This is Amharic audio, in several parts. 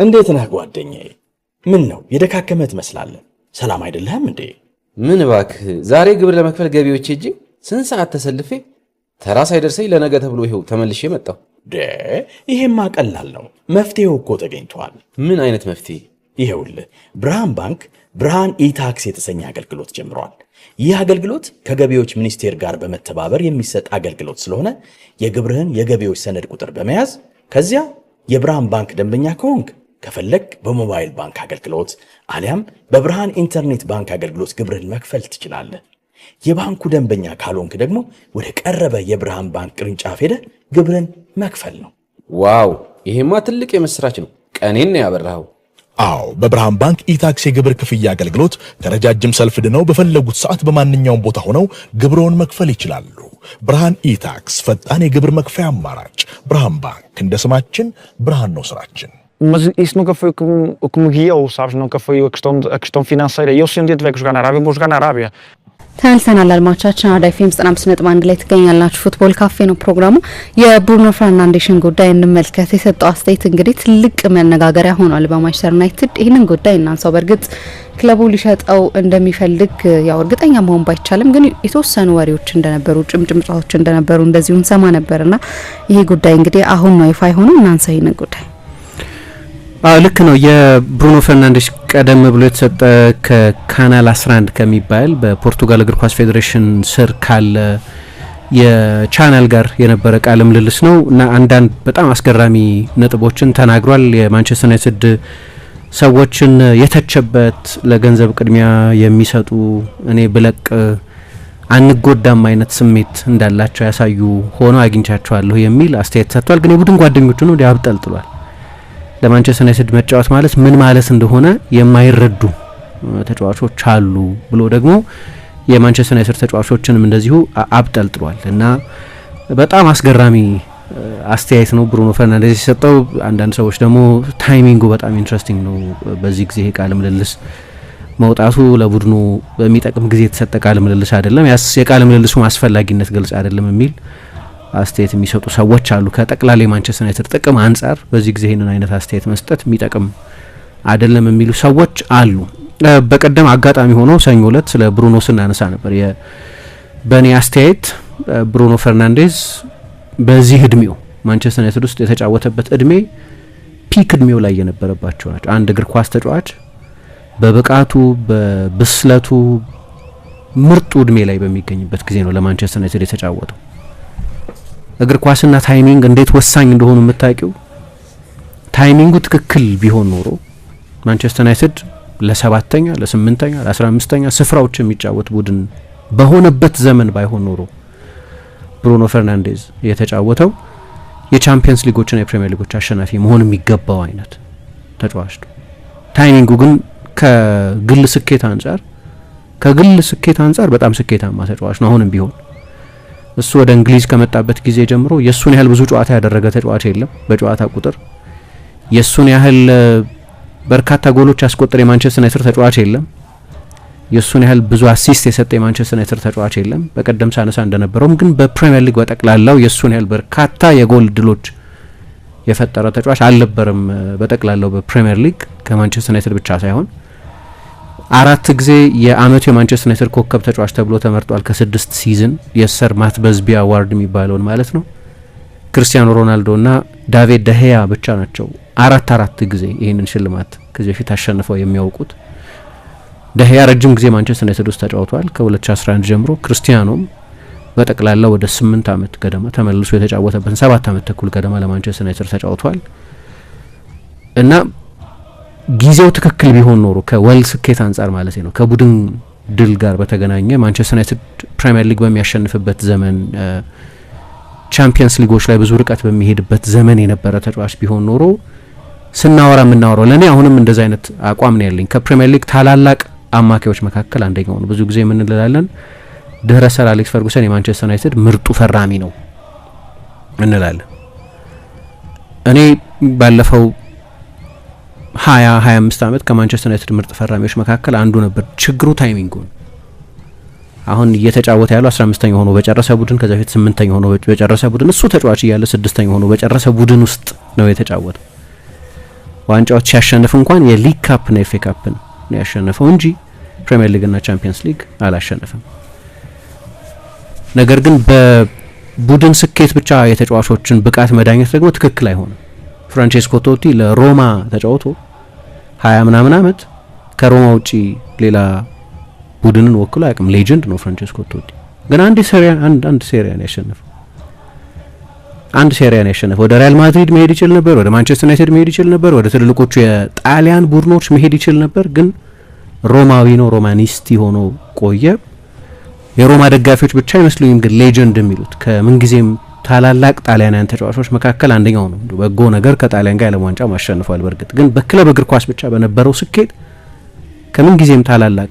እንዴት ነህ ጓደኛዬ? ምን ነው የደካከመህ ትመስላለህ። ሰላም አይደለህም እንዴ? ምን እባክህ፣ ዛሬ ግብር ለመክፈል ገቢዎች ሄጄ ስንት ሰዓት ተሰልፌ ተራ ሳይደርሰኝ ለነገ ተብሎ ይኸው ተመልሼ መጣሁ። ይሄማ ቀላል ነው። መፍትሄው እኮ ተገኝቷል። ምን አይነት መፍትሄ? ይኸውልህ ብርሃን ባንክ ብርሃን ኢታክስ የተሰኘ አገልግሎት ጀምሯል። ይህ አገልግሎት ከገቢዎች ሚኒስቴር ጋር በመተባበር የሚሰጥ አገልግሎት ስለሆነ የግብርህን የገቢዎች ሰነድ ቁጥር በመያዝ ከዚያ የብርሃን ባንክ ደንበኛ ከሆንክ ከፈለግ በሞባይል ባንክ አገልግሎት አሊያም በብርሃን ኢንተርኔት ባንክ አገልግሎት ግብርህን መክፈል ትችላለህ። የባንኩ ደንበኛ ካልሆንክ ደግሞ ወደ ቀረበ የብርሃን ባንክ ቅርንጫፍ ሄደህ ግብርህን መክፈል ነው። ዋው! ይሄማ ትልቅ የምስራች ነው። ቀኔን ነው ያበራኸው። አዎ፣ በብርሃን ባንክ ኢታክስ የግብር ክፍያ አገልግሎት ከረጃጅም ሰልፍ ድነው በፈለጉት ሰዓት በማንኛውም ቦታ ሆነው ግብርዎን መክፈል ይችላሉ። ብርሃን ኢታክስ ፈጣን የግብር መክፈያ አማራጭ። ብርሃን ባንክ እንደ ስማችን ብርሃን ነው ስራችን። Mas isso nunca foi o que me guiou, sabes? Nunca foi a questão financeira. Eu se um dia tiver que jogar na Arábia, vou jogar na Arábia. ተመልሰናል አድማጮቻችን። አራዳ ኤፍኤም 95.1 ላይ ትገኛላችሁ። ፉትቦል ካፌ ነው ፕሮግራሙ። የብሩኖ ፈርናንዴሽን ጉዳይ እንመልከት። የሰጠው አስተያየት እንግዲህ ትልቅ መነጋገሪያ ሆኗል በማንቸስተር ዩናይትድ። ይህንን ጉዳይ እናንሳው። በእርግጥ ክለቡ ሊሸጠው እንደሚፈልግ ያው እርግጠኛ መሆን ባይቻልም ግን የተወሰኑ ወሬዎች እንደነበሩ፣ ጭምጭምጫዎች እንደነበሩ እንደዚሁ እንሰማ ነበርና ይሄ ጉዳይ እንግዲህ አሁን ነው ይፋ የሆነው። እናንሳው ይሄንን ጉዳይ። ልክ ነው። የብሩኖ ፈርናንዴሽ ቀደም ብሎ የተሰጠ ከካናል 11 ከሚባል በፖርቱጋል እግር ኳስ ፌዴሬሽን ስር ካለ የቻናል ጋር የነበረ ቃለ ምልልስ ነው እና አንዳንድ በጣም አስገራሚ ነጥቦችን ተናግሯል። የማንቸስተር ዩናይትድ ሰዎችን የተቸበት፣ ለገንዘብ ቅድሚያ የሚሰጡ፣ እኔ ብለቅ አንጎዳም አይነት ስሜት እንዳላቸው ያሳዩ ሆኖ አግኝቻቸዋለሁ የሚል አስተያየት ሰጥቷል። ግን የቡድን ጓደኞቹ ነው ያብጠልጥሏል። ለማንቸስተር ዩናይትድ መጫወት ማለት ምን ማለት እንደሆነ የማይረዱ ተጫዋቾች አሉ ብሎ ደግሞ የማንቸስተር ዩናይትድ ተጫዋቾችንም እንደዚሁ አብጠልጥሏል እና በጣም አስገራሚ አስተያየት ነው ብሩኖ ፈርናንዴዝ የሰጠው። አንዳንድ ሰዎች ደግሞ ታይሚንጉ በጣም ኢንትረስቲንግ ነው፣ በዚህ ጊዜ ቃለ ምልልስ መውጣቱ ለቡድኑ በሚጠቅም ጊዜ የተሰጠ ቃለ ምልልስ አይደለም፣ የቃለ ምልልሱ አስፈላጊነት ግልጽ አይደለም የሚል አስተያየት የሚሰጡ ሰዎች አሉ። ከጠቅላላ የማንቸስተር ዩናይትድ ጥቅም አንጻር በዚህ ጊዜ ይህንን አይነት አስተያየት መስጠት የሚጠቅም አይደለም የሚሉ ሰዎች አሉ። በቀደም አጋጣሚ ሆኖ ሰኞ ዕለት ስለ ብሩኖ ስናነሳ ነበር። በእኔ አስተያየት ብሩኖ ፈርናንዴዝ በዚህ እድሜው ማንቸስተር ዩናይትድ ውስጥ የተጫወተበት እድሜ ፒክ እድሜው ላይ የነበረባቸው ናቸው። አንድ እግር ኳስ ተጫዋች በብቃቱ በብስለቱ ምርጡ እድሜ ላይ በሚገኝበት ጊዜ ነው ለማንቸስተር ዩናይትድ የተጫወተው። እግር ኳስና ታይሚንግ እንዴት ወሳኝ እንደሆኑ የምታውቂው፣ ታይሚንጉ ትክክል ቢሆን ኖሮ ማንቸስተር ዩናይትድ ለ7ኛ ለ8ኛ ለ15ኛ ስፍራዎች የሚጫወት ቡድን በሆነበት ዘመን ባይሆን ኖሮ ብሩኖ ፈርናንዴዝ የተጫወተው የቻምፒየንስ ሊጎችና የፕሪሚየር ሊጎች አሸናፊ መሆን የሚገባው አይነት ተጫዋች ነው። ታይሚንጉ ግን ከግል ስኬት አንጻር በጣም ስኬታማ ተጫዋች ነው። አሁንም ቢሆን እሱ ወደ እንግሊዝ ከመጣበት ጊዜ ጀምሮ የሱን ያህል ብዙ ጨዋታ ያደረገ ተጫዋች የለም። በጨዋታ ቁጥር የሱን ያህል በርካታ ጎሎች ያስቆጠረ የማንቸስተር ዩናይትድ ተጫዋች የለም። የሱን ያህል ብዙ አሲስት የሰጠ የማንቸስተር ዩናይትድ ተጫዋች የለም። በቀደም ሳነሳ እንደነበረውም ግን በፕሪሚየር ሊግ በጠቅላላው የሱን ያህል በርካታ የጎል ድሎች የፈጠረ ተጫዋች አልነበረም። በጠቅላላው በፕሪሚየር ሊግ ከማንቸስተር ዩናይትድ ብቻ ሳይሆን 4 ጊዜ የአመቱ የማንቸስተር ዩናይትድ ኮከብ ተጫዋች ተብሎ ተመርጧል። ከ6 ሲዝን የሰር ማት በዝቢ አዋርድ የሚባለውን ማለት ነው። ክርስቲያኖ ሮናልዶ እና ዳቪድ ደሄያ ብቻ ናቸው 4 ጊዜ ይህንን ሽልማት ከዚህ በፊት አሸንፈው የሚያውቁት። ደሄያ ረጅም ጊዜ ማንቸስተር ዩናይትድ ውስጥ ተጫውቷል ከ2011 ጀምሮ። ክርስቲያኖም በጠቅላላ ወደ 8 አመት ገደማ ተመልሶ የተጫወተበትን 7 አመት ተኩል ገደማ ለማንቸስተር ዩናይትድ ተጫውቷል እና ጊዜው ትክክል ቢሆን ኖሮ ከወል ስኬት አንጻር ማለት ነው፣ ከቡድን ድል ጋር በተገናኘ ማንቸስተር ዩናይትድ ፕሪሚየር ሊግ በሚያሸንፍበት ዘመን፣ ቻምፒየንስ ሊጎች ላይ ብዙ ርቀት በሚሄድበት ዘመን የነበረ ተጫዋች ቢሆን ኖሮ ስናወራ የምናወራው ለእኔ አሁንም እንደዚ አይነት አቋም ነው ያለኝ። ከፕሪሚየር ሊግ ታላላቅ አማካዮች መካከል አንደኛው ነው። ብዙ ጊዜ የምንላለን ድህረ ሰር አሌክስ ፈርጉሰን የማንቸስተር ዩናይትድ ምርጡ ፈራሚ ነው እንላለን። እኔ ባለፈው 20-25 አመት ከማንቸስተር ዩናይትድ ምርጥ ፈራሚዎች መካከል አንዱ ነበር። ችግሩ ታይሚንጉ ነው። አሁን እየተጫወተ ያለው 15ኛ ሆኖ በጨረሰ ቡድን፣ ከዛ በፊት 8ኛ ሆኖ በጨረሰ ቡድን፣ እሱ ተጫዋች እያለ 6ኛ ሆኖ በጨረሰ ቡድን ውስጥ ነው የተጫወተው። ዋንጫዎች ሲያሸንፍ እንኳን የሊግ ካፕ እና ኤፍ ኤ ካፕን ነው ያሸነፈው እንጂ ፕሪሚየር ሊግ እና ቻምፒየንስ ሊግ አላሸነፈም። ነገር ግን በቡድን ስኬት ብቻ የተጫዋቾችን ብቃት መዳኘት ደግሞ ትክክል አይሆንም። ፍራንቼስኮ ቶቲ ለሮማ ተጫውቶ 20 ምናምን ዓመት ከሮማ ውጪ ሌላ ቡድንን ወክሎ አያውቅም። ሌጀንድ ነው ፍራንቼስኮ ቶቲ። ግን አንድ ሴሪያን ያሸነፈው ወደ ሪያል ማድሪድ መሄድ ይችል ነበር፣ ወደ ማንቸስተር ዩናይትድ መሄድ ይችል ነበር፣ ወደ ትልልቆቹ የጣሊያን ቡድኖች መሄድ ይችል ነበር። ግን ሮማዊ ነው፣ ሮማኒስቲ ሆኖ ቆየ። የሮማ ደጋፊዎች ብቻ አይመስሉኝም ግን ሌጀንድ የሚሉት ከምንጊዜም ታላላቅ ጣሊያናውያን ተጫዋቾች መካከል አንደኛው ነው። በጎ ነገር ከጣሊያን ጋር የዓለም ዋንጫ ማሸንፏል። በእርግጥ ግን በክለብ እግር ኳስ ብቻ በነበረው ስኬት ከምንጊዜም ታላላቅ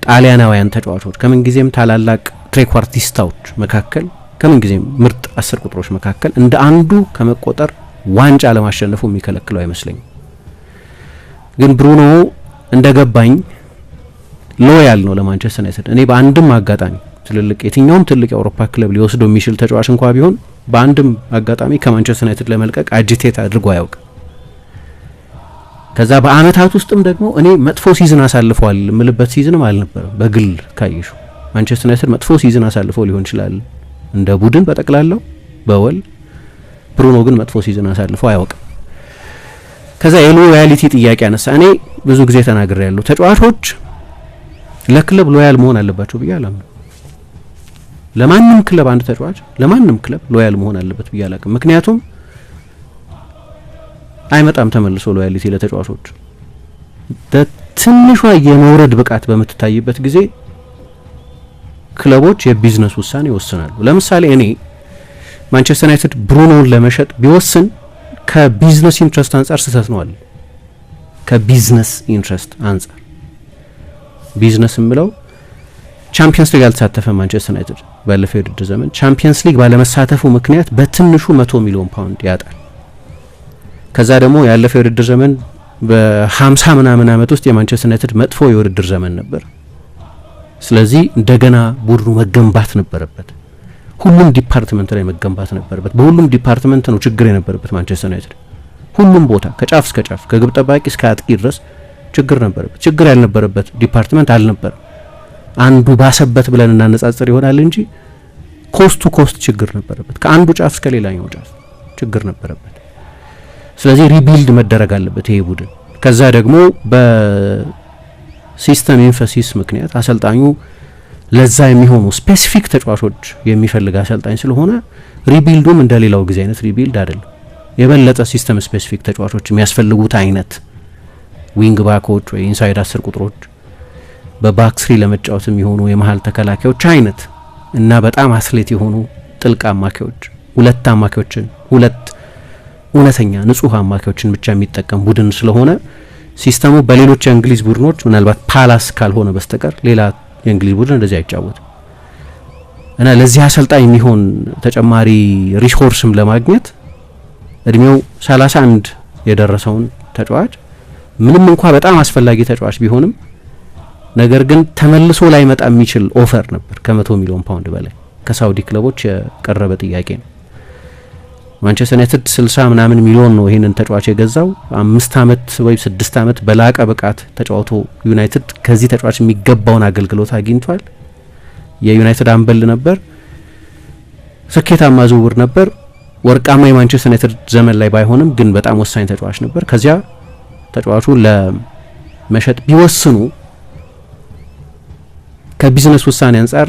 ጣሊያናውያን ተጫዋቾች ከምንጊዜም ታላላቅ ትሬኳርቲስታዎች መካከል ከምንጊዜም ምርጥ 10 ቁጥሮች መካከል እንደ አንዱ ከመቆጠር ዋንጫ ለማሸነፉ የሚከለክለው አይመስለኝም። ግን ብሩኖ እንደገባኝ ሎያል ነው ለማንቸስተር ዩናይትድ። እኔ በአንድም አጋጣሚ የትኛውም ትልቅ የአውሮፓ ክለብ ሊወስደው የሚችል ተጫዋች እንኳ ቢሆን በአንድም አጋጣሚ ከማንቸስተር ዩናይትድ ለመልቀቅ አጂቴት አድርጎ አያውቅም። ከዛ በአመታት ውስጥም ደግሞ እኔ መጥፎ ሲዝን አሳልፈዋል የምልበት ሲዝንም አልነበረም። በግል ካየሹ ማንቸስተር ዩናይትድ መጥፎ ሲዝን አሳልፈው ሊሆን ይችላል እንደ ቡድን በጠቅላላው በወል ብሩኖ ግን መጥፎ ሲዝን አሳልፈው አያውቅም። ከዛ የሎያሊቲ ጥያቄ አነሳ። እኔ ብዙ ጊዜ ተናግሬያለሁ። ተጫዋቾች ለክለብ ሎያል መሆን አለባቸው ብዬ አላምንም። ለማንም ክለብ አንድ ተጫዋች ለማንም ክለብ ሎያል መሆን አለበት ብዬ አላውቅም። ምክንያቱም አይመጣም ተመልሶ ሎያሊቲ ለተጫዋቾች። በትንሿ የመውረድ ብቃት በምትታይበት ጊዜ ክለቦች የቢዝነስ ውሳኔ ይወስናሉ። ለምሳሌ እኔ ማንቸስተር ዩናይትድ ብሩኖን ለመሸጥ ቢወስን ከቢዝነስ ኢንትረስት አንጻር ስህተት ነው አለ። ከቢዝነስ ኢንትረስት አንጻር ቢዝነስ የምለው ቻምፒየንስ ሊግ አልተሳተፈ ማንቸስተር ዩናይትድ ባለፈው የውድድር ዘመን ቻምፒየንስ ሊግ ባለመሳተፉ ምክንያት በትንሹ 100 ሚሊዮን ፓውንድ ያጣል። ከዛ ደግሞ ያለፈው የውድድር ዘመን በ50 ምናምን ዓመት ውስጥ የማንቸስተር ዩናይትድ መጥፎ የውድድር ዘመን ነበር። ስለዚህ እንደገና ቡድኑ መገንባት ነበረበት። ሁሉም ዲፓርትመንት ላይ መገንባት ነበረበት። በሁሉም ዲፓርትመንት ነው ችግር የነበረበት ማንቸስተር ዩናይትድ። ሁሉም ቦታ ከጫፍ እስከ ጫፍ ከግብ ጠባቂ እስከ አጥቂ ድረስ ችግር ነበረበት። ችግር ያልነበረበት ዲፓርትመንት አልነበረም። አንዱ ባሰበት ብለን እናነጻጽር ይሆናል እንጂ ኮስት ቱ ኮስት ችግር ነበረበት። ከአንዱ ጫፍ እስከ ሌላኛው ጫፍ ችግር ነበረበት። ስለዚህ ሪቢልድ መደረግ አለበት ይሄ ቡድን። ከዛ ደግሞ በሲስተም ኤንፈሲስ ምክንያት አሰልጣኙ ለዛ የሚሆኑ ስፔሲፊክ ተጫዋቾች የሚፈልግ አሰልጣኝ ስለሆነ ሪቢልዱም እንደሌላው ጊዜ አይነት ሪቢልድ አይደለም። የበለጠ ሲስተም ስፔሲፊክ ተጫዋቾች የሚያስፈልጉት አይነት ዊንግ ባኮች ወይ ኢንሳይድ 10 ቁጥሮች በባክ ስሪ ለመጫወት የሚሆኑ የመሀል ተከላካዮች አይነት እና በጣም አትሌት የሆኑ ጥልቅ አማካዮች ሁለት እውነተኛ ንጹህ አማካዮችን ብቻ የሚጠቀም ቡድን ስለሆነ ሲስተሙ በሌሎች የእንግሊዝ ቡድኖች ምናልባት ፓላስ ካልሆነ በስተቀር ሌላ የእንግሊዝ ቡድን እንደዚህ አይጫወት እና ለዚህ አሰልጣኝ የሚሆን ተጨማሪ ሪሶርስም ለማግኘት እድሜው 31 የደረሰውን ተጫዋች ምንም እንኳን በጣም አስፈላጊ ተጫዋች ቢሆንም ነገር ግን ተመልሶ ላይ መጣ የሚችል ኦፈር ነበር ከ100 ሚሊዮን ፓውንድ በላይ ከሳውዲ ክለቦች የቀረበ ጥያቄ ነው። ማንቸስተር ዩናይትድ 60 ምናምን ሚሊዮን ነው ይሄንን ተጫዋች የገዛው። 5 አመት ወይ 6 አመት በላቀ ብቃት ተጫውቶ ዩናይትድ ከዚህ ተጫዋች የሚገባውን አገልግሎት አግኝቷል። የዩናይትድ አምበል ነበር። ስኬታማ ዝውውር ነበር። ወርቃማ የማንቸስተር ዩናይትድ ዘመን ላይ ባይሆንም ግን በጣም ወሳኝ ተጫዋች ነበር። ከዚያ ተጫዋቹ ለመሸጥ ቢወስኑ ከቢዝነስ ውሳኔ አንጻር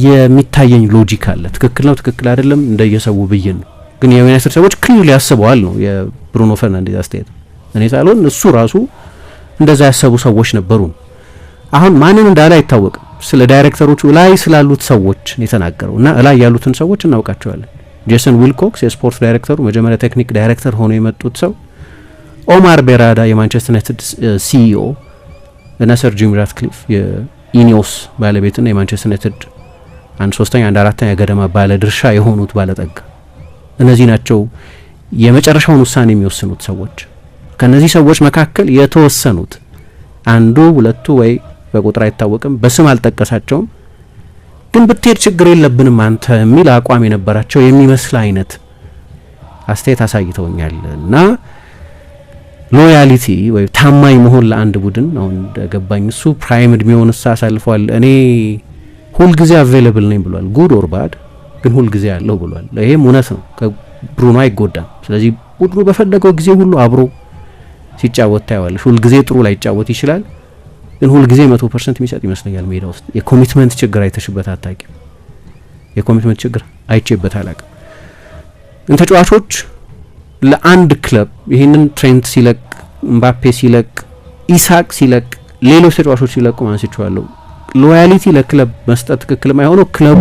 የሚታየኝ ሎጂክ አለ። ትክክል ነው ትክክል አይደለም እንደየሰው ብይን ነው። ግን የዩናይትድ ሰዎች ክሊርሊ ያስበዋል ነው የብሩኖ ፈርናንዴዝ አስተያየት። እኔ ሳልሆን እሱ ራሱ እንደዛ ያሰቡ ሰዎች ነበሩ። አሁን ማንን እንዳለ አይታወቅም። ስለ ዳይሬክተሮቹ ላይ ስላሉት ሰዎች የተናገረው እና ላይ ያሉትን ሰዎች እናውቃቸዋለን። ጄሰን ዊልኮክስ የስፖርት ዳይሬክተሩ መጀመሪያ ቴክኒክ ዳይሬክተር ሆኖ የመጡት ሰው፣ ኦማር ቤራዳ የማንቸስተር ዩናይትድ ሲኢኦ እና ሰር ጂም ራትክሊፍ የኢኒዮስ ባለቤትና የማንቸስተር ዩናይትድ 1/3 1/4 ገደማ ባለ ድርሻ የሆኑት ባለጠጋ እነዚህ ናቸው የመጨረሻውን ውሳኔ የሚወስኑት ሰዎች። ከነዚህ ሰዎች መካከል የተወሰኑት አንዱ ሁለቱ ወይ በቁጥር አይታወቅም በስም አልጠቀሳቸውም፣ ግን ብትሄድ ችግር የለብንም አንተ የሚል አቋም የነበራቸው የሚመስል አይነት አስተያየት አሳይተውኛል እና ሎያሊቲ ወይ ታማኝ መሆን ለአንድ ቡድን አሁን እንደገባኝ እሱ ፕራይም እድሜውን አሳልፏል። እኔ ሁልጊዜ አቬይለብል ነኝ ብሏል። ጉድ ኦር ባድ ግን ሁልጊዜ ያለው ብሏል። ይሄም እውነት ነው። ከብሩኖ አይጎዳም። ስለዚህ ቡድኑ በፈለገው ጊዜ ሁሉ አብሮ ሲጫወት ታያዋለሽ። ሁልጊዜ ጥሩ ላይ ይጫወት ይችላል፣ ግን ሁልጊዜ 100% የሚሰጥ ይመስለኛል ሜዳ ውስጥ። የኮሚትመንት ችግር አይተሽበት አታውቂም? የኮሚትመንት ችግር አይቼበት አላውቅም። ግን ተጫዋቾች ለአንድ ክለብ ይህንን ትሬንት ሲለቅ፣ ምባፔ ሲለቅ፣ ኢሳቅ ሲለቅ፣ ሌሎች ተጫዋቾች ሲለቁ ማንስቸዋለሁ ሎያሊቲ ለክለብ መስጠት ትክክል የማይሆነው ክለቡ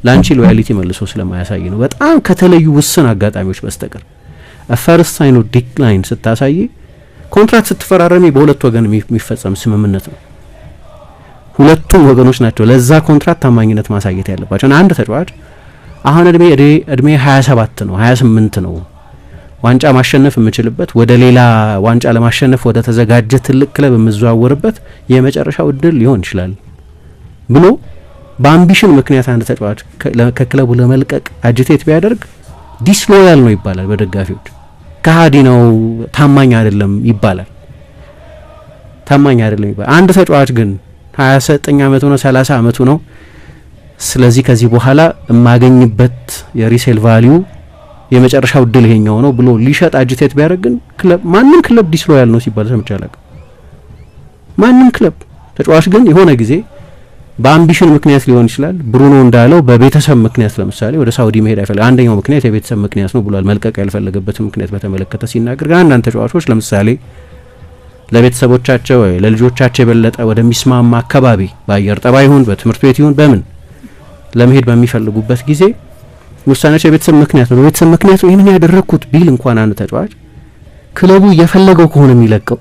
ላንቺ ሎያሊቲ መልሶ ስለማያሳይ ነው። በጣም ከተለዩ ውስን አጋጣሚዎች በስተቀር ፈርስት ሳይን ኦፍ ዲክላይን ስታሳይ ኮንትራክት ስትፈራረሚ በሁለት ወገን የሚፈጸም ስምምነት ነው። ሁለቱም ወገኖች ናቸው ለዛ ኮንትራክት ታማኝነት ማሳየት ያለባቸው። አንድ ተጫዋች አሁን እድሜ 27 ነው 28 ነው ዋንጫ ማሸነፍ የምችልበት ወደ ሌላ ዋንጫ ለማሸነፍ ወደ ተዘጋጀ ትልቅ ክለብ የምዘዋወርበት የመጨረሻው እድል ሊሆን ይችላል ብሎ በአምቢሽን ምክንያት አንድ ተጫዋች ከክለቡ ለመልቀቅ አጂቴት ቢያደርግ ዲስሎያል ነው ይባላል በደጋፊዎች። ከሃዲ ነው፣ ታማኝ አይደለም ይባላል። ታማኝ አይደለም ይባላል። አንድ ተጫዋች ግን 29 ዓመቱ ነው 30 ዓመቱ ነው፣ ስለዚህ ከዚህ በኋላ የማገኝበት የሪሴል ቫልዩ የመጨረሻው እድል ይሄኛው ነው ብሎ ሊሸጥ አጂቴት ቢያደርግ ግን ክለብ ማንም ክለብ ዲስሎያል ነው ሲባል ሰምቼ አላውቅም። ማንም ክለብ ተጫዋች ግን የሆነ ጊዜ በአምቢሽን ምክንያት ሊሆን ይችላል። ብሩኖ እንዳለው በቤተሰብ ምክንያት ለምሳሌ ወደ ሳውዲ መሄድ አይፈልግም። አንደኛው ምክንያት የቤተሰብ ምክንያት ነው ብሏል። መልቀቅ ያልፈለገበት ምክንያት በተመለከተ ሲናገር ግን አንዳንድ ተጫዋቾች ለምሳሌ ለቤተሰቦቻቸው ወይ ለልጆቻቸው የበለጠ ወደሚስማማ አካባቢ በአየር ጠባይ ይሁን በትምህርት ቤት ይሁን በምን ለመሄድ በሚፈልጉበት ጊዜ ውሳኔያቸው የቤተሰብ ምክንያት ነው። በቤተሰብ ምክንያት ነው ይህንን ያደረግኩት ቢል እንኳን አንድ ተጫዋች ክለቡ እየፈለገው ከሆነ የሚለቀው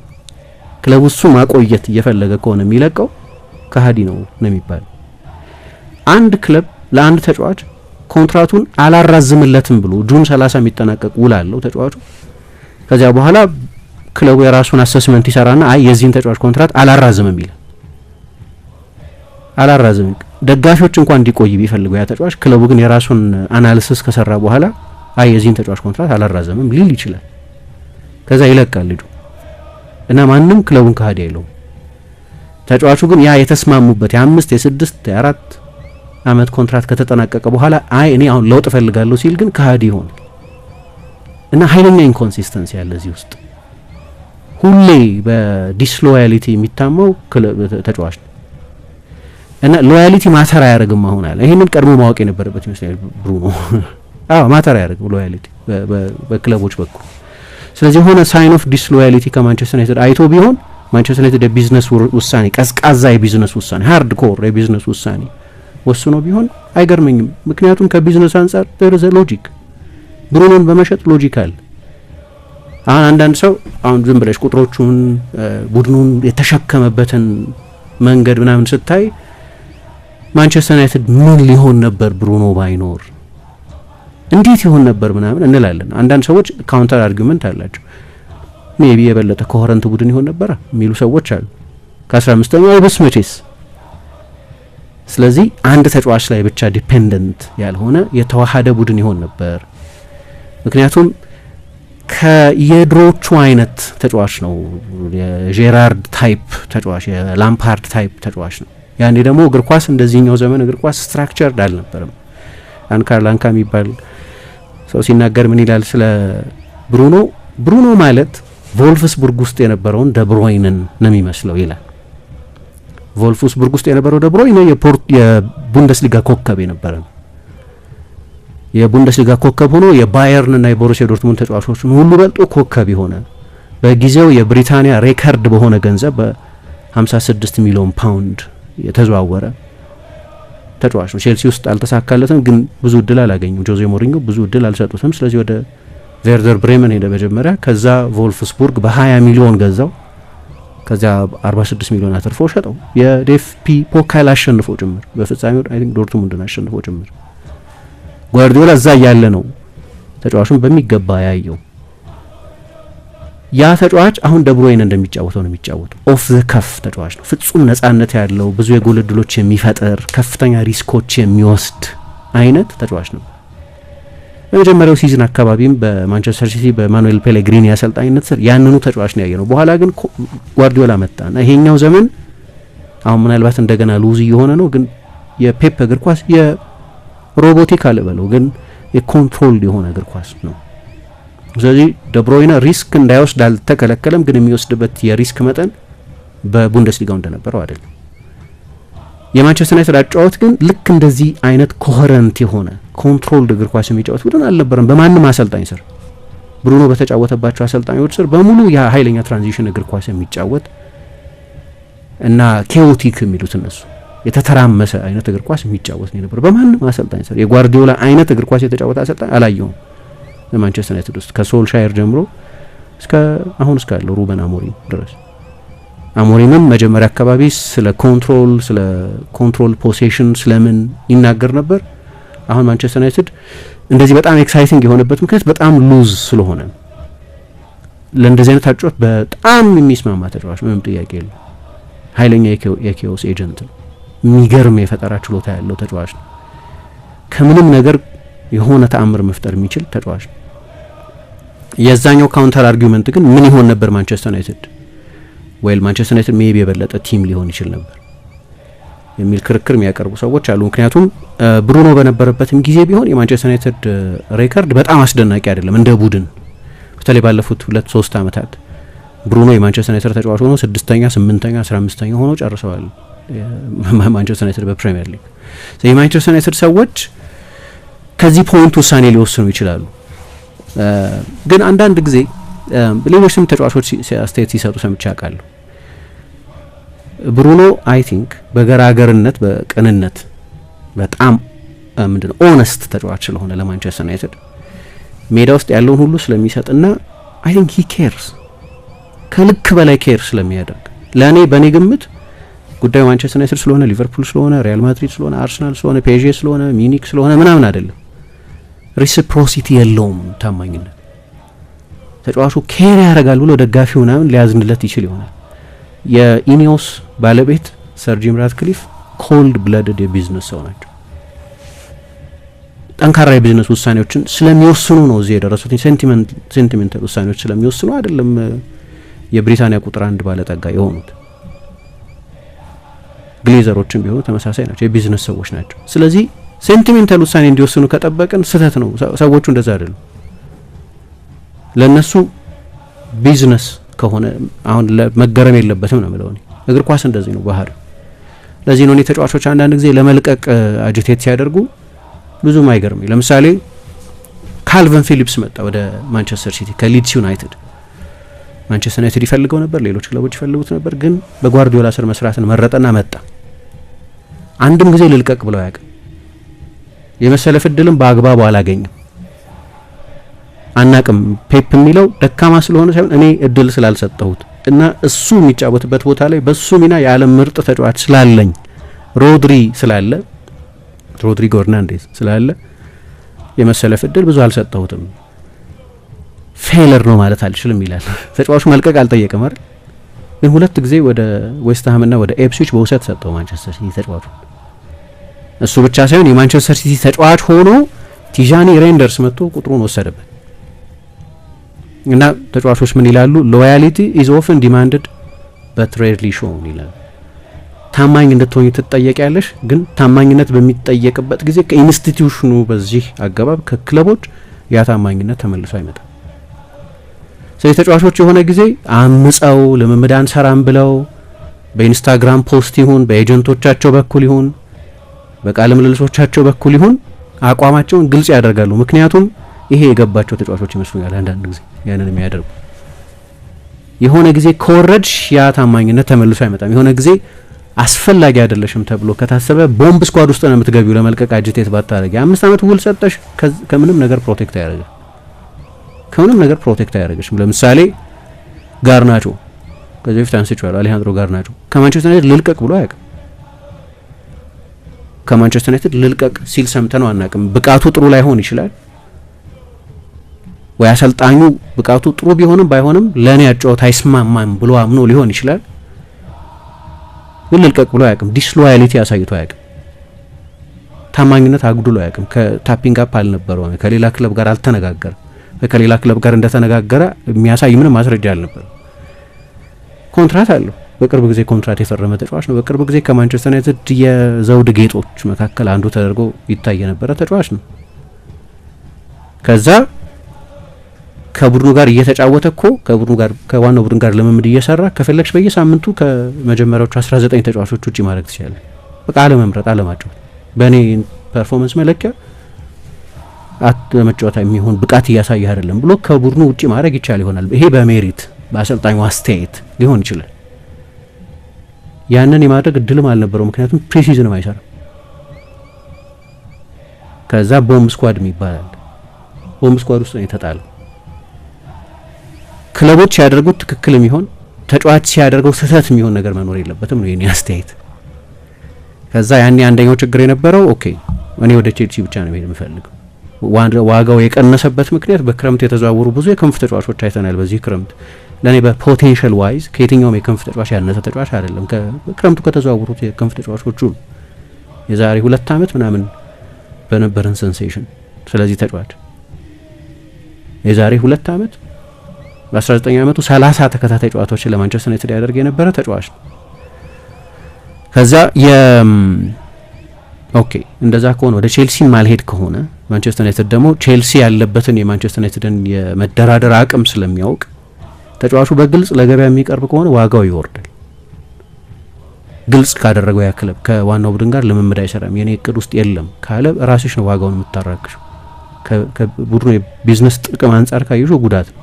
ክለቡ እሱ ማቆየት እየፈለገ ከሆነ የሚለቀው ከሃዲ ነው የሚባለው። አንድ ክለብ ለአንድ ተጫዋች ኮንትራቱን አላራዝምለትም ብሎ ጁን 30 የሚጠናቀቅ ውል አለው ተጫዋቹ። ከዚያ በኋላ ክለቡ የራሱን አሰስመንት ይሰራና አይ የዚህን ተጫዋች ኮንትራት አላራዝምም ይላል። አላራዝምም ደጋፊዎች እንኳን እንዲቆይ ቢፈልጉ ያ ተጫዋች ክለቡ ግን የራሱን አናሊሲስ ከሰራ በኋላ አይ የዚህን ተጫዋች ኮንትራት አላራዝምም ሊል ይችላል። ከዛ ይለቃል ልጁ እና ማንም ክለቡን ከሃዲ አይለውም። ተጫዋቹ ግን ያ የተስማሙበት የ5 የ6 የ4 አመት ኮንትራት ከተጠናቀቀ በኋላ አይ እኔ አሁን ለውጥ ፈልጋለሁ ሲል ግን ከሃዲ ይሆናል። እና ኃይለኛ ኢንኮንሲስተንሲ ያለ እዚህ ውስጥ ሁሌ በዲስሎያሊቲ የሚታማው ተጫዋች ነው። እና ሎያሊቲ ማተር አያደርግም አሁን አለ። ይሄንን ቀድሞ ማወቅ የነበረበት ይመስላል ብሩኖ። ማተር አያደርግም ሎያሊቲ በክለቦች በኩል። ስለዚህ የሆነ ሳይን ኦፍ ዲስሎያሊቲ ከማንቸስተር ዩናይትድ አይቶ ቢሆን ማንቸስተር ዩናይትድ የቢዝነስ ውሳኔ ቀዝቃዛ የቢዝነስ ውሳኔ ሃርድ ኮር የቢዝነስ ውሳኔ ወስኖ ቢሆን አይገርመኝም። ምክንያቱም ከቢዝነስ አንጻር there is a logic ብሩኖን በመሸጥ ሎጂክ አለ። አሁን አንዳንድ ሰው አሁን ዝም ብለሽ ቁጥሮቹን ቡድኑን የተሸከመበትን መንገድ ምናምን ስታይ ማንቸስተር ዩናይትድ ምን ሊሆን ነበር ብሩኖ ባይኖር እንዴት ይሆን ነበር ምናምን እንላለን። አንዳንድ ሰዎች ካውንተር አርጊውመንት አላቸው። ሜቢ የበለጠ ኮሄረንት ቡድን ይሆን ነበር የሚሉ ሰዎች አሉ። ከ15ኛው አይበስ መቼስ። ስለዚህ አንድ ተጫዋች ላይ ብቻ ዲፔንደንት ያልሆነ የተዋሃደ ቡድን ይሆን ነበር። ምክንያቱም ከየድሮቹ አይነት ተጫዋች ነው። የጄራርድ ታይፕ ተጫዋች፣ የላምፓርድ ታይፕ ተጫዋች ነው። ያኔ ደግሞ እግር ኳስ እንደዚህኛው ዘመን እግር ኳስ ስትራክቸርድ አልነበረም። አንካር ላንካ የሚባል ሰው ሲናገር ምን ይላል ስለ ብሩኖ ማለት ቮልፍስቡርግ ውስጥ የነበረውን ደብሮይንን ነው የሚመስለው ይላል። ቮልፍስቡርግ ውስጥ የነበረው ደብሮይን የቡንደስሊጋ ኮከብ የነበረ ነው። የቡንደስሊጋ ኮከብ ሆኖ የባየርን እና የቦሩሲያ ዶርትሙንድ ተጫዋቾችን ሁሉ በልጦ ኮከብ የሆነ በጊዜው የብሪታንያ ሬከርድ በሆነ ገንዘብ በ56 ሚሊዮን ፓውንድ የተዘዋወረ ተጫዋች ነው። ቼልሲ ውስጥ አልተሳካለትም፣ ግን ብዙ እድል አላገኙም። ጆዜ ሞሪኞ ብዙ እድል አልሰጡትም። ስለዚህ ወደ ቬርደር ብሬመን ሄደ መጀመሪያ። ከዛ ቮልፍስቡርግ በ20 ሚሊዮን ገዛው። ከዛ 46 ሚሊዮን አትርፎ ሸጠው። የዴፍፒ ፖካል አሸንፎ ጭምር በፍጻሜው አይ ቲንክ ዶርትሙንድን አሸንፎ ጭምር። ጓርዲዮላ እዛ ያለ ነው ተጫዋቹን በሚገባ ያየው። ያ ተጫዋች አሁን ደብሮይን እንደሚጫወተው ነው የሚጫወተው። ኦፍ ዘ ከፍ ተጫዋች ነው። ፍጹም ነጻነት ያለው ብዙ የጎል እድሎች የሚፈጥር ከፍተኛ ሪስኮች የሚወስድ አይነት ተጫዋች ነው በመጀመሪያው ሲዝን አካባቢም በማንቸስተር ሲቲ በማኑኤል ፔሌግሪኒ አሰልጣኝነት ስር ያንኑ ተጫዋች ነው ያየነው። በኋላ ግን ጓርዲዮላ መጣና ይሄኛው ዘመን አሁን ምናልባት እንደገና ሉዝ እየሆነ ነው፣ ግን የፔፕ እግር ኳስ የሮቦቲክ አልበለው ግን የኮንትሮል የሆነ እግር ኳስ ነው። ስለዚህ ደብሮይነ ሪስክ እንዳይወስድ አልተከለከለም፣ ግን የሚወስድበት የሪስክ መጠን በቡንደስሊጋው እንደነበረው አይደለም። የማንቸስተር ዩናይትድ አጫዋወት ግን ልክ እንደዚህ አይነት ኮሄረንት የሆነ ኮንትሮልድ እግር ኳስ የሚጫወት ቡድን አልነበረም። በማንም አሰልጣኝ ስር ብሩኖ በተጫወተባቸው አሰልጣኞች ስር በሙሉ የኃይለኛ ትራንዚሽን እግር ኳስ የሚጫወት እና ኬኦቲክ የሚሉት እነሱ የተተራመሰ አይነት እግር ኳስ የሚጫወት ነው ነበር። በማንም አሰልጣኝ ስር የጓርዲዮላ አይነት እግር ኳስ የተጫወተ አሰልጣኝ አላየሁም በማንቸስተር ዩናይትድ ውስጥ ከሶልሻየር ጀምሮ እስከ አሁን እስካለው ሩበን አሞሪም ድረስ። አሞሪምም መጀመሪያ አካባቢ ስለ ኮንትሮል ፖሴሽን ስለምን ይናገር ነበር። አሁን ማንቸስተር ዩናይትድ እንደዚህ በጣም ኤክሳይቲንግ የሆነበት ምክንያት በጣም ሉዝ ስለሆነ ለእንደዚህ አይነት አጫዋች በጣም የሚስማማ ተጫዋች ምንም ጥያቄ የለም። ኃይለኛ የኬኦስ ኤጀንት ነው። የሚገርም የፈጠራ ችሎታ ያለው ተጫዋች ነው። ከምንም ነገር የሆነ ተአምር መፍጠር የሚችል ተጫዋች ነው። የዛኛው ካውንተር አርጊውመንት ግን ምን ይሆን ነበር ማንቸስተር ዩናይትድ ማንቸስተር ዩናይትድ ሜቢ የበለጠ ቲም ሊሆን ይችል ነበር የሚል ክርክር የሚያቀርቡ ሰዎች አሉ። ምክንያቱም ብሩኖ በነበረበትም ጊዜ ቢሆን የማንቸስተር ዩናይትድ ሬከርድ በጣም አስደናቂ አይደለም እንደ ቡድን። በተለይ ባለፉት 2-3 ዓመታት ብሩኖ የማንቸስተር ዩናይትድ ተጫዋች ሆኖ 6ኛ፣ 8ኛ፣ 15ኛ ሆኖ ጨርሰዋል ማንቸስተር ዩናይትድ በፕሪሚየር ሊግ። የማንቸስተር ዩናይትድ ሰዎች ከዚህ ፖይንት ውሳኔ ሊወስኑ ይችላሉ። ግን አንዳንድ ጊዜ ሌሎችም ተጫዋቾች አስተያየት ሲሰጡ ሰምቼ አውቃለሁ። ብሩኖ አይ ቲንክ በገራገርነት በቅንነት በጣም ምንድነው ኦነስት ተጫዋች ስለሆነ ለማንቸስተር ዩናይትድ ሜዳ ውስጥ ያለውን ሁሉ ስለሚሰጥና አይ ቲንክ ሂ ኬርስ ከልክ በላይ ኬር ስለሚያደርግ ለእኔ በእኔ ግምት ጉዳዩ ማንቸስተር ዩናይትድ ስለሆነ ሊቨርፑል ስለሆነ ሪያል ማድሪድ ስለሆነ አርሰናል ስለሆነ ፔዤ ስለሆነ ሚኒክ ስለሆነ ምናምን አይደለም። ሪሲፕሮሲቲ የለውም ታማኝነት። ተጫዋቹ ኬር ያደርጋል ብሎ ደጋፊው ምናምን ሊያዝንለት ይችል ይሆናል። የኢኒዮስ ባለቤት ሰር ጂም ራትክሊፍ ኮልድ ብለድድ የቢዝነስ ሰው ናቸው። ጠንካራ የቢዝነስ ውሳኔዎችን ስለሚወስኑ ነው እዚህ የደረሱት። ሴንቲሜንታል ውሳኔዎች ስለሚወስኑ አይደለም የብሪታንያ ቁጥር 1 ባለጠጋ የሆኑት። ግሌዘሮችም ቢሆኑ ተመሳሳይ ናቸው፣ የቢዝነስ ሰዎች ናቸው። ስለዚህ ሴንቲሜንታል ውሳኔ እንዲወስኑ ከጠበቅን ስህተት ነው። ሰዎቹ እንደዛ አይደሉም። ለነሱ ቢዝነስ ከሆነ አሁን መገረም የለበትም ነው የምለው። እግር ኳስ እንደዚህ ነው ባህሪው። ለዚህ ነው ተጫዋቾች አንዳንድ ጊዜ ለመልቀቅ አጂቴት ሲያደርጉ ብዙም አይገርም። ለምሳሌ ካልቨን ፊሊፕስ መጣ ወደ ማንቸስተር ሲቲ ከሊድስ ዩናይትድ። ማንቸስተር ዩናይትድ ይፈልገው ነበር፣ ሌሎች ክለቦች ይፈልጉት ነበር፣ ግን በጓርዲዮላ ስር መስራትን መረጠና መጣ። አንድም ጊዜ ልልቀቅ ብለው አያውቅም። የመሰለፍ እድልም በአግባቡ አላገኝም። አናቅም ፔፕ የሚለው ደካማ ስለሆነ ሳይሆን እኔ እድል ስላልሰጠሁት እና እሱ የሚጫወትበት ቦታ ላይ በሱ ሚና የዓለም ምርጥ ተጫዋች ስላለኝ ሮድሪጎ ኤርናንዴዝ ስላለ የመሰለፍ እድል ብዙ አልሰጠሁትም። ፌለር ነው ማለት አልችልም ይላል። ተጫዋቹ መልቀቅ አልጠየቀም አይደል? ግን 2 ጊዜ ወደ ዌስትሃምና ወደ ኤፕስዊች በውሰት ሰጠው ማንቸስተር ሲቲ ተጫዋቹ። እሱ ብቻ ሳይሆን የማንቸስተር ሲቲ ተጫዋች ሆኖ ቲጃኒ ሬንደርስ መጥቶ ቁጥሩን ወሰደበት። እና ተጫዋቾች ምን ይላሉ? ሎያሊቲ ኢዝ ኦፍን ዲማንድድ በት ሬርሊ ሾውን ይላል። ታማኝ እንድትሆኝ ትጠየቂያለሽ፣ ግን ታማኝነት በሚጠየቅበት ጊዜ ከኢንስቲትዩሽኑ በዚህ አገባብ ከክለቦች ያ ታማኝነት ተመልሶ አይመጣም። ስለዚህ ተጫዋቾች የሆነ ጊዜ አምፀው ልምምድ አንሰራም ብለው በኢንስታግራም ፖስት ይሁን በኤጀንቶቻቸው በኩል ይሁን በቃለ ምልልሶቻቸው በኩል ይሁን አቋማቸውን ግልጽ ያደርጋሉ። ምክንያቱም ይሄ የገባቸው ተጫዋቾች ይመስሉኛል አንዳንድ ጊዜ ያንን የሚያደርጉ። የሆነ ጊዜ ከወረድሽ ያ ታማኝነት ተመልሶ አይመጣም። የሆነ ጊዜ አስፈላጊ አይደለሽም ተብሎ ከታሰበ ቦምብ ስኳድ ውስጥ ነው የምትገቢው። ለመልቀቅ አጅቴት ባታረጊ 5 ዓመት ውል ሰጠሽ፣ ከምንም ነገር ፕሮቴክት ያደርጋል። ከምንም ነገር ፕሮቴክት አያደርግሽም። ለምሳሌ ጋርናቾ ከዚህ በፊት አንስቼዋለሁ። አሌሃንድሮ ጋርናቾ ከማንቸስተር ዩናይትድ ልልቀቅ ብሎ አያውቅም። ከማንቸስተር ዩናይትድ ልልቀቅ ሲል ሰምተነው አናውቅም። ብቃቱ ጥሩ ላይሆን ይችላል ወይ አሰልጣኙ ብቃቱ ጥሩ ቢሆንም ባይሆንም ለኔ ያጫወት አይስማማም ብሎ አምኖ ሊሆን ይችላል። ግን ልልቀቅ ብሎ አያውቅም። ዲስሎያሊቲ አሳይቶ አያውቅም። ታማኝነት አጉድሎ አያውቅም። ከታፒንግ አፕ አልነበረው፣ ከሌላ ክለብ ጋር አልተነጋገረ፣ ከሌላ ክለብ ጋር እንደተነጋገረ የሚያሳይ ምንም ማስረጃ አልነበረም። ኮንትራት አለው። በቅርብ ጊዜ ኮንትራት የፈረመ ተጫዋች ነው። በቅርብ ጊዜ ከማንቸስተር ዩናይትድ የዘውድ ጌጦች መካከል አንዱ ተደርጎ ይታይ የነበረ ተጫዋች ነው። ከዛ ከቡድኑ ጋር እየተጫወተ እኮ ከዋናው ቡድን ጋር ልምምድ እየሰራ ከፈለግሽ በየሳምንቱ ከመጀመሪያዎቹ 19 ተጫዋቾች ውጪ ማድረግ ትችላለህ። በቃ አለመምረጥ፣ አለማጫወት በእኔ ፐርፎርማንስ መለኪያ መጫወታ የሚሆን ብቃት እያሳየ አይደለም ብሎ ከቡድኑ ውጪ ማድረግ ይቻል ይሆናል። ይሄ በሜሪት በአሰልጣኙ አስተያየት ሊሆን ይችላል። ያንን የማድረግ እድልም አልነበረው፣ ምክንያቱም ፕሪሲዝንም አይሰራም። ከዛ ቦምብ ስኳድ ይባላል። ቦምብ ስኳድ ውስጥ ነው የተጣለው። ክለቦች ሲያደርጉት ትክክል የሚሆን ተጫዋች ሲያደርገው ስህተት የሚሆን ነገር መኖር የለበትም ነው የኔ አስተያየት። ከዛ ያኔ አንደኛው ችግር የነበረው ኦኬ እኔ ወደ ቼልሲ ብቻ ነው መሄድ የምፈልገው። ዋጋው የቀነሰበት ምክንያት በክረምት የተዘዋወሩ ብዙ የክንፍ ተጫዋቾች አይተናል። በዚህ ክረምት ለኔ በፖቴንሻል ዋይዝ ከየትኛውም የክንፍ ተጫዋች ያነሰ ተጫዋች አይደለም። በክረምቱ ከተዘዋወሩት የክንፍ ተጫዋቾቹ የዛሬ 2 ዓመት ምናምን በነበረን ሴንሴሽን ስለዚህ ተጫዋች የዛሬ 2 ዓመት በ19 ዓመቱ 30 ተከታታይ ጨዋታዎችን ለማንቸስተር ዩናይትድ ያደርግ የነበረ ተጫዋች ነው። ከዛ ኦኬ እንደዛ ከሆነ ወደ ቼልሲ ማልሄድ ከሆነ ማንቸስተር ዩናይትድ ደግሞ ቼልሲ ያለበትን የማንቸስተር ዩናይትድን የመደራደር አቅም ስለሚያውቅ ተጫዋቹ በግልጽ ለገበያ የሚቀርብ ከሆነ ዋጋው ይወርዳል። ግልጽ ካደረገው ያ ክለብ ከዋናው ቡድን ጋር ልምምድ አይሰራም የኔ እቅድ ውስጥ የለም ካለ ራስሽ ነው ዋጋውን የምታራክሽው። ከቡድኑ የቢዝነስ ጥቅም አንጻር ካየሽው ጉዳት ነው።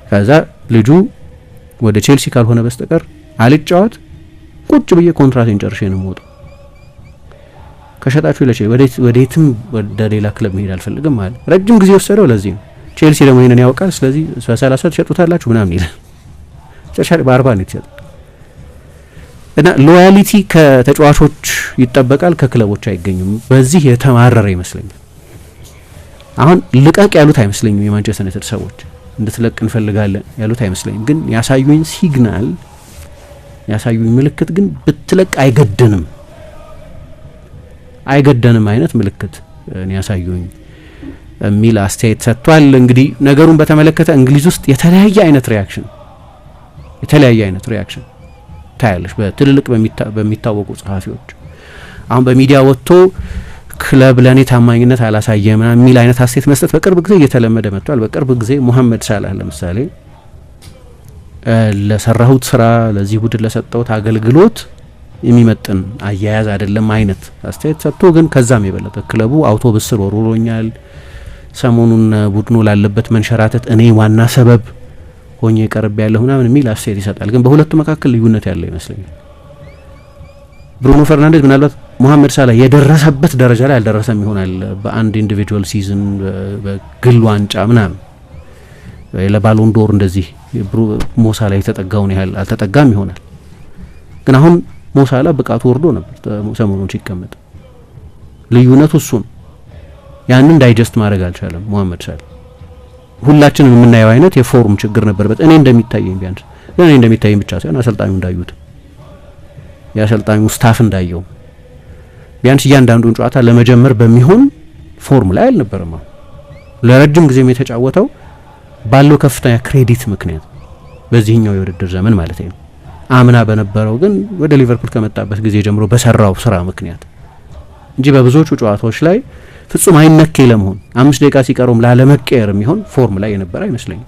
ከዛ ልጁ ወደ ቼልሲ ካልሆነ በስተቀር አልጫወት ቁጭ ብዬ ኮንትራቴን ጨርሼ ነው የምወጣው። ከሸጣችሁ ወዴትም ወደ ሌላ ክለብ መሄድ አልፈልግም ማለት ረጅም ጊዜ ወሰደው። ለዚህ ነው ቼልሲ ደግሞ ይሄንን ያውቃል። ስለዚህ በ30 ትሸጡታላችሁ ምናምን ይላል። ጨርሻለሁ በ40 ነው የተሸጠው። እና ሎያሊቲ ከተጫዋቾች ይጠበቃል፣ ከክለቦች አይገኙም። በዚህ የተማረረ ይመስለኛል። አሁን ልቀቅ ያሉት አይመስለኝም የማንቸስተር ዩናይትድ ሰዎች እንድትለቅ እንፈልጋለን ያሉት አይመስለኝም። ግን ያሳዩኝ ሲግናል ያሳዩኝ ምልክት ግን ብትለቅ አይገደንም አይነት ምልክት ያሳዩኝ የሚል አስተያየት ሰጥቷል። እንግዲህ ነገሩን በተመለከተ እንግሊዝ ውስጥ የተለያየ አይነት ሪያክሽን ታያለሽ በትልልቅ በሚታወቁ ጸሐፊዎች። አሁን በሚዲያ ወጥቶ ክለብ ለኔ ታማኝነት አላሳየም የሚል አይነት አስተያየት መስጠት በቅርብ ጊዜ እየተለመደ መጥቷል። በቅርብ ጊዜ ሙሐመድ ሳላህ ለምሳሌ ለሰራሁት ስራ ለዚህ ቡድን ለሰጠውት አገልግሎት የሚመጥን አያያዝ አይደለም አይነት አስተያየት ሰጥቶ ግን ከዛም የበለጠ ክለቡ አውቶቡስ ስር ወርውሮኛል፣ ሰሞኑን ቡድኑ ላለበት መንሸራተት እኔ ዋና ሰበብ ሆኜ ቀርብ ያለሁ ምናምን የሚል አስተያየት ይሰጣል። ግን በሁለቱ መካከል ልዩነት ያለ ይመስለኛል። ብሩኖ ፈርናንዴዝ ምናልባት ሙሐመድ ሳላህ የደረሰበት ደረጃ ላይ አልደረሰም ይሆናል። በአንድ ኢንዲቪጁዋል ሲዝን በግል ዋንጫ ምናምን ለባሎን ዶር እንደዚህ ሞሳላ የተጠጋውን ያህል አልተጠጋም ይሆናል። ግን አሁን ሞሳላ ብቃቱ ወርዶ ነበር ሰሞኑን ሲቀመጥ። ልዩነቱ እሱ ነው። ያንን ዳይጀስት ማድረግ አልቻለም ሙሐመድ ሳላህ። ሁላችንም የምናየው አይነት የፎርም ችግር ነበርበት። እኔ እንደሚታየኝ ቢያንስ እኔ እንደሚታየኝ ብቻ ሳይሆን አሰልጣኙ እንዳዩት የአሰልጣኙ ስታፍ እንዳየው ቢያንስ እያንዳንዱን ጨዋታ ለመጀመር በሚሆን ፎርም ላይ አልነበረም። ለረጅም ጊዜም የተጫወተው ባለው ከፍተኛ ክሬዲት ምክንያት በዚህኛው የውድድር ዘመን ማለት ነው። አምና በነበረው ግን ወደ ሊቨርፑል ከመጣበት ጊዜ ጀምሮ በሰራው ስራ ምክንያት እንጂ በብዙዎቹ ጨዋታዎች ላይ ፍጹም አይነኬ ለመሆን 5 ደቂቃ ሲቀረውም ላለመቀየር የሚሆን ፎርም ላይ የነበረ አይመስለኝም።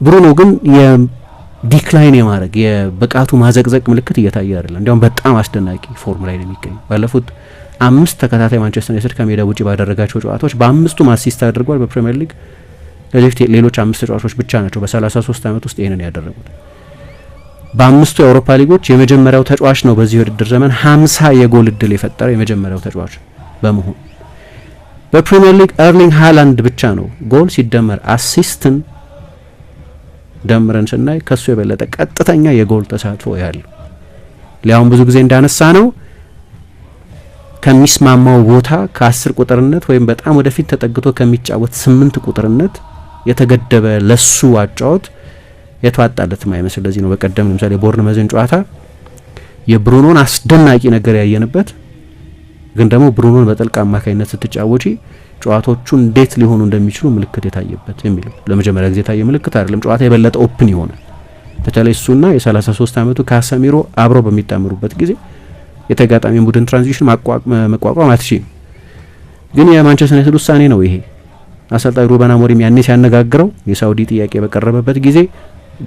ብሩኖ ግን የዲክላይን የማድረግ የብቃቱ ማዘቅዘቅ ምልክት እየታየ አይደለም። እንዲያውም በጣም አስደናቂ ፎርም ላይ ነው የሚገኘው። ባለፉት 5 ተከታታይ ማንቸስተር ዩናይትድ ከሜዳ ውጪ ባደረጋቸው ጨዋታዎች በ5ቱም አሲስት አድርጓል። በፕሪሚየር ሊግ ሌሎች 5 ተጫዋቾች ብቻ ናቸው በ33 ዓመት ውስጥ ይሄንን ያደረጉት። በ5ቱ የአውሮፓ ሊጎች የመጀመሪያው ተጫዋች ነው በዚህ ውድድር ዘመን 50 የጎል እድል የፈጠረ የመጀመሪያው ተጫዋች በመሆን። በፕሪሚየር ሊግ ኤርሊንግ ሃላንድ ብቻ ነው ጎል ሲደመር አሲስትን ደምረን ስናይ ከሱ የበለጠ ቀጥተኛ የጎል ተሳትፎ ያለው። ሊያውም ብዙ ጊዜ እንዳነሳ ነው ከሚስማማው ቦታ ከ10 ቁጥርነት ወይም በጣም ወደፊት ተጠግቶ ከሚጫወት 8 ቁጥርነት የተገደበ ለሱ አጫወት የተዋጣለት ማይመስል። ለዚህ ነው በቀደም ለምሳሌ ቦርንመዝን ጨዋታ የብሩኖን አስደናቂ ነገር ያየንበት ግን ደግሞ ብሩኖን በጥልቅ አማካይነት ስትጫወቺ ጨዋታዎቹ እንዴት ሊሆኑ እንደሚችሉ ምልክት የታየበት የሚለው ለመጀመሪያ ጊዜ የታየ ምልክት አይደለም። ጨዋታ የበለጠ ኦፕን ይሆናል። በተለይ እሱና የ33 ዓመቱ ካሰሚሮ አብረው በሚጣመሩበት ጊዜ የተጋጣሚ ቡድን ትራንዚሽን መቋቋም አትችልም። ግን የማንቸስተር ዩናይትድ ውሳኔ ነው ይሄ። አሰልጣኝ ሩበን አሞሪም ያኔ ሲያነጋግረው የሳውዲ ጥያቄ በቀረበበት ጊዜ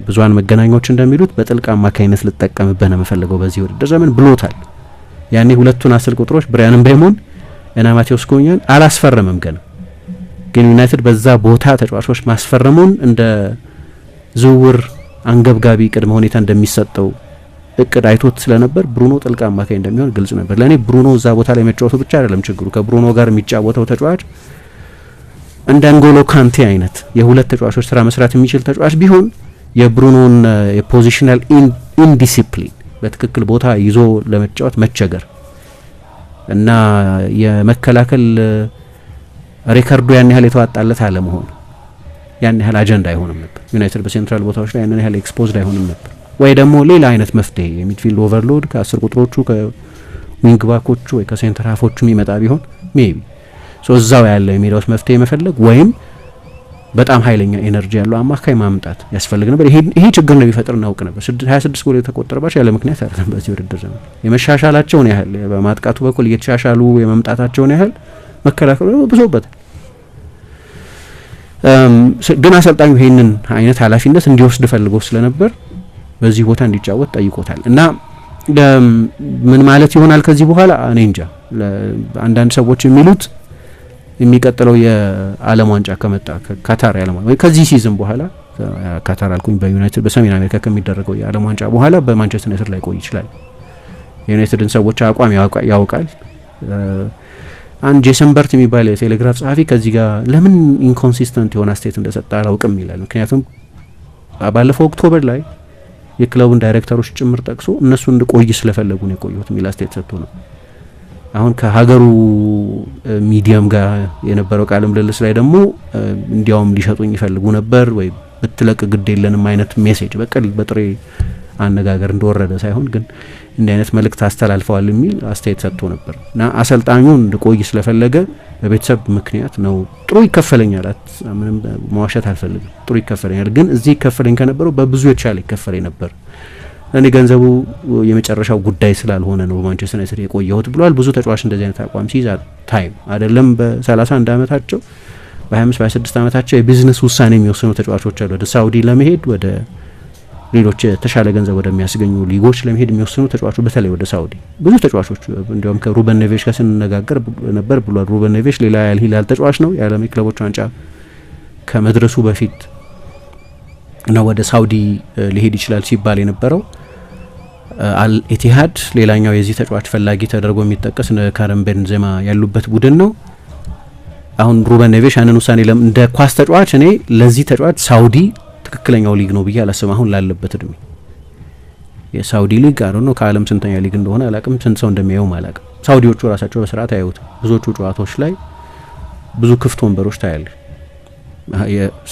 ብዙሃን መገናኛዎች እንደሚሉት በጥልቅ አማካይነት ልጠቀምብህ ነው የምፈልገው በዚህ ውድድር ዘመን ብሎታል። ያኔ ሁለቱን 10 ቁጥሮች ብራያን ምቤሞን እና ማቴዎስ ኩኛን አላስፈረመም ገና። ግን ዩናይትድ በዛ ቦታ ተጫዋቾች ማስፈረሙን እንደ ዝውውር አንገብጋቢ ቅድመ ሁኔታ እንደሚሰጠው እቅድ አይቶት ስለነበር ብሩኖ ጥልቅ አማካይ እንደሚሆን ግልጽ ነበር። ለኔ ብሩኖ እዛ ቦታ ላይ መጫወቱ ብቻ አይደለም ችግሩ። ከብሩኖ ጋር የሚጫወተው ተጫዋች እንደ አንጎሎ ካንቴ አይነት የሁለት ተጫዋቾች ስራ መስራት የሚችል ተጫዋች ቢሆን የብሩኖን የፖዚሽናል ኢንዲሲፕሊን በትክክል ቦታ ይዞ ለመጫወት መቸገር እና የመከላከል ሪከርዱ ያን ያህል የተዋጣለት አለመሆን ያን ያህል አጀንዳ አይሆንም ነበር። ዩናይትድ በሴንትራል ቦታዎች ላይ ያን ያህል ኤክስፖዝድ አይሆንም ነበር። ወይ ደግሞ ሌላ አይነት መፍትሄ የሚድፊልድ ኦቨርሎድ ከ10 ቁጥሮቹ ከዊንግ ባኮቹ ወይ ከሴንተር ሃፎቹ የሚመጣ ቢሆን ሜቢ እዛው ያለ የሜዳ ውስጥ መፍትሄ መፈለግ ወይም በጣም ኃይለኛ ኤነርጂ ያለው አማካይ ማምጣት ያስፈልግ ነበር። ይሄ ችግር ነው ቢፈጥር እናውቅ ነበር። 26 ጎል የተቆጠረባቸው ያለ ምክንያት አይደለም። በዚህ ውድድር ዘመን የመሻሻላቸውን ያህል በማጥቃቱ በኩል እየተሻሻሉ የመምጣታቸውን ያህል መከላከሉ ብዙበታል። ግን አሰልጣኙ ይሄንን አይነት ኃላፊነት እንዲወስድ ፈልጎ ስለነበር በዚህ ቦታ እንዲጫወት ጠይቆታል እና ምን ማለት ይሆናል ከዚህ በኋላ እኔ እንጃ። አንዳንድ ሰዎች የሚሉት የሚቀጥለው የዓለም ዋንጫ ከመጣ ካታር የዓለም ዋንጫ ወይ ከዚህ ሲዝን በኋላ ካታር አልኩኝ በዩናይትድ በሰሜን አሜሪካ ከሚደረገው የዓለም ዋንጫ በኋላ በማንቸስተር ዩናይትድ ላይ ቆይ ይችላል። የዩናይትድን ሰዎች አቋም ያውቃል። አንድ ጄሰን በርት የሚባል የቴሌግራፍ ጸሐፊ ከዚህ ጋር ለምን ኢንኮንሲስተንት የሆነ አስተያየት እንደሰጠ አላውቅም ይላል። ምክንያቱም ባለፈው ኦክቶበር ላይ የክለቡን ዳይሬክተሮች ጭምር ጠቅሶ እነሱ እንድቆይ ስለፈለጉ ነው የቆዩት የሚል አስተያየት ሰጥቶ ነው። አሁን ከሀገሩ ሚዲያም ጋር የነበረው ቃለ ምልልስ ላይ ደግሞ እንዲያውም ሊሸጡኝ ይፈልጉ ነበር ወይ ብትለቅ ግድ የለንም አይነት ሜሴጅ በጥሬ አነጋገር እንደወረደ ሳይሆን ግን እንዲህ አይነት መልእክት አስተላልፈዋል የሚል አስተያየት ሰጥቶ ነበር እና አሰልጣኙ እንድቆይ ስለፈለገ በቤተሰብ ምክንያት ነው። ጥሩ ይከፈለኛል፣ ምንም መዋሸት አልፈልግም፣ ጥሩ ይከፈለኛል። ግን እዚህ ይከፈለኝ ከነበረው በብዙ የተሻለ ይከፈለኝ ነበር። እኔ ገንዘቡ የመጨረሻው ጉዳይ ስላልሆነ ነው በማንቸስተር ዩናይትድ የቆየሁት ብሏል። ብዙ ተጫዋች እንደዚህ አይነት አቋም ሲይዝ ታይም አይደለም በ31 ዓመታቸው በ25 በ26 ዓመታቸው የቢዝነስ ውሳኔ የሚወስኑ ተጫዋቾች አሉ። ወደ ሳውዲ ለመሄድ ወደ ሌሎች የተሻለ ገንዘብ ወደሚያስገኙ ሊጎች ለመሄድ የሚወስኑ ተጫዋቾች በተለይ ወደ ሳውዲ ብዙ ተጫዋቾች እንዲያውም ከሩበን ኔቬሽ ጋር ስንነጋገር ነበር ብሏል። ሩበን ኔቬሽ ሌላ ያልሂላል ተጫዋች ነው። የዓለም ክለቦች ዋንጫ ከመድረሱ በፊት እና ወደ ሳውዲ ሊሄድ ይችላል ሲባል የነበረው አልኢቲሃድ ሌላኛው የዚህ ተጫዋች ፈላጊ ተደርጎ የሚጠቀስ ካረም ቤንዜማ ያሉበት ቡድን ነው። አሁን ሩበን ኔቬሽ ያንን ውሳኔ እንደ ኳስ ተጫዋች እኔ ለዚህ ተጫዋች ሳውዲ ትክክለኛው ሊግ ነው ብዬ አላስብም። አሁን ላለበት እድሜ የሳውዲ ሊግ አሮ ነው ከዓለም ስንተኛ ሊግ እንደሆነ አላቅም፣ ስንት ሰው እንደሚያየው አላቅም። ሳውዲዎቹ ራሳቸው በስርዓት አያዩት። ብዙዎቹ ጨዋታዎች ላይ ብዙ ክፍት ወንበሮች ታያለ።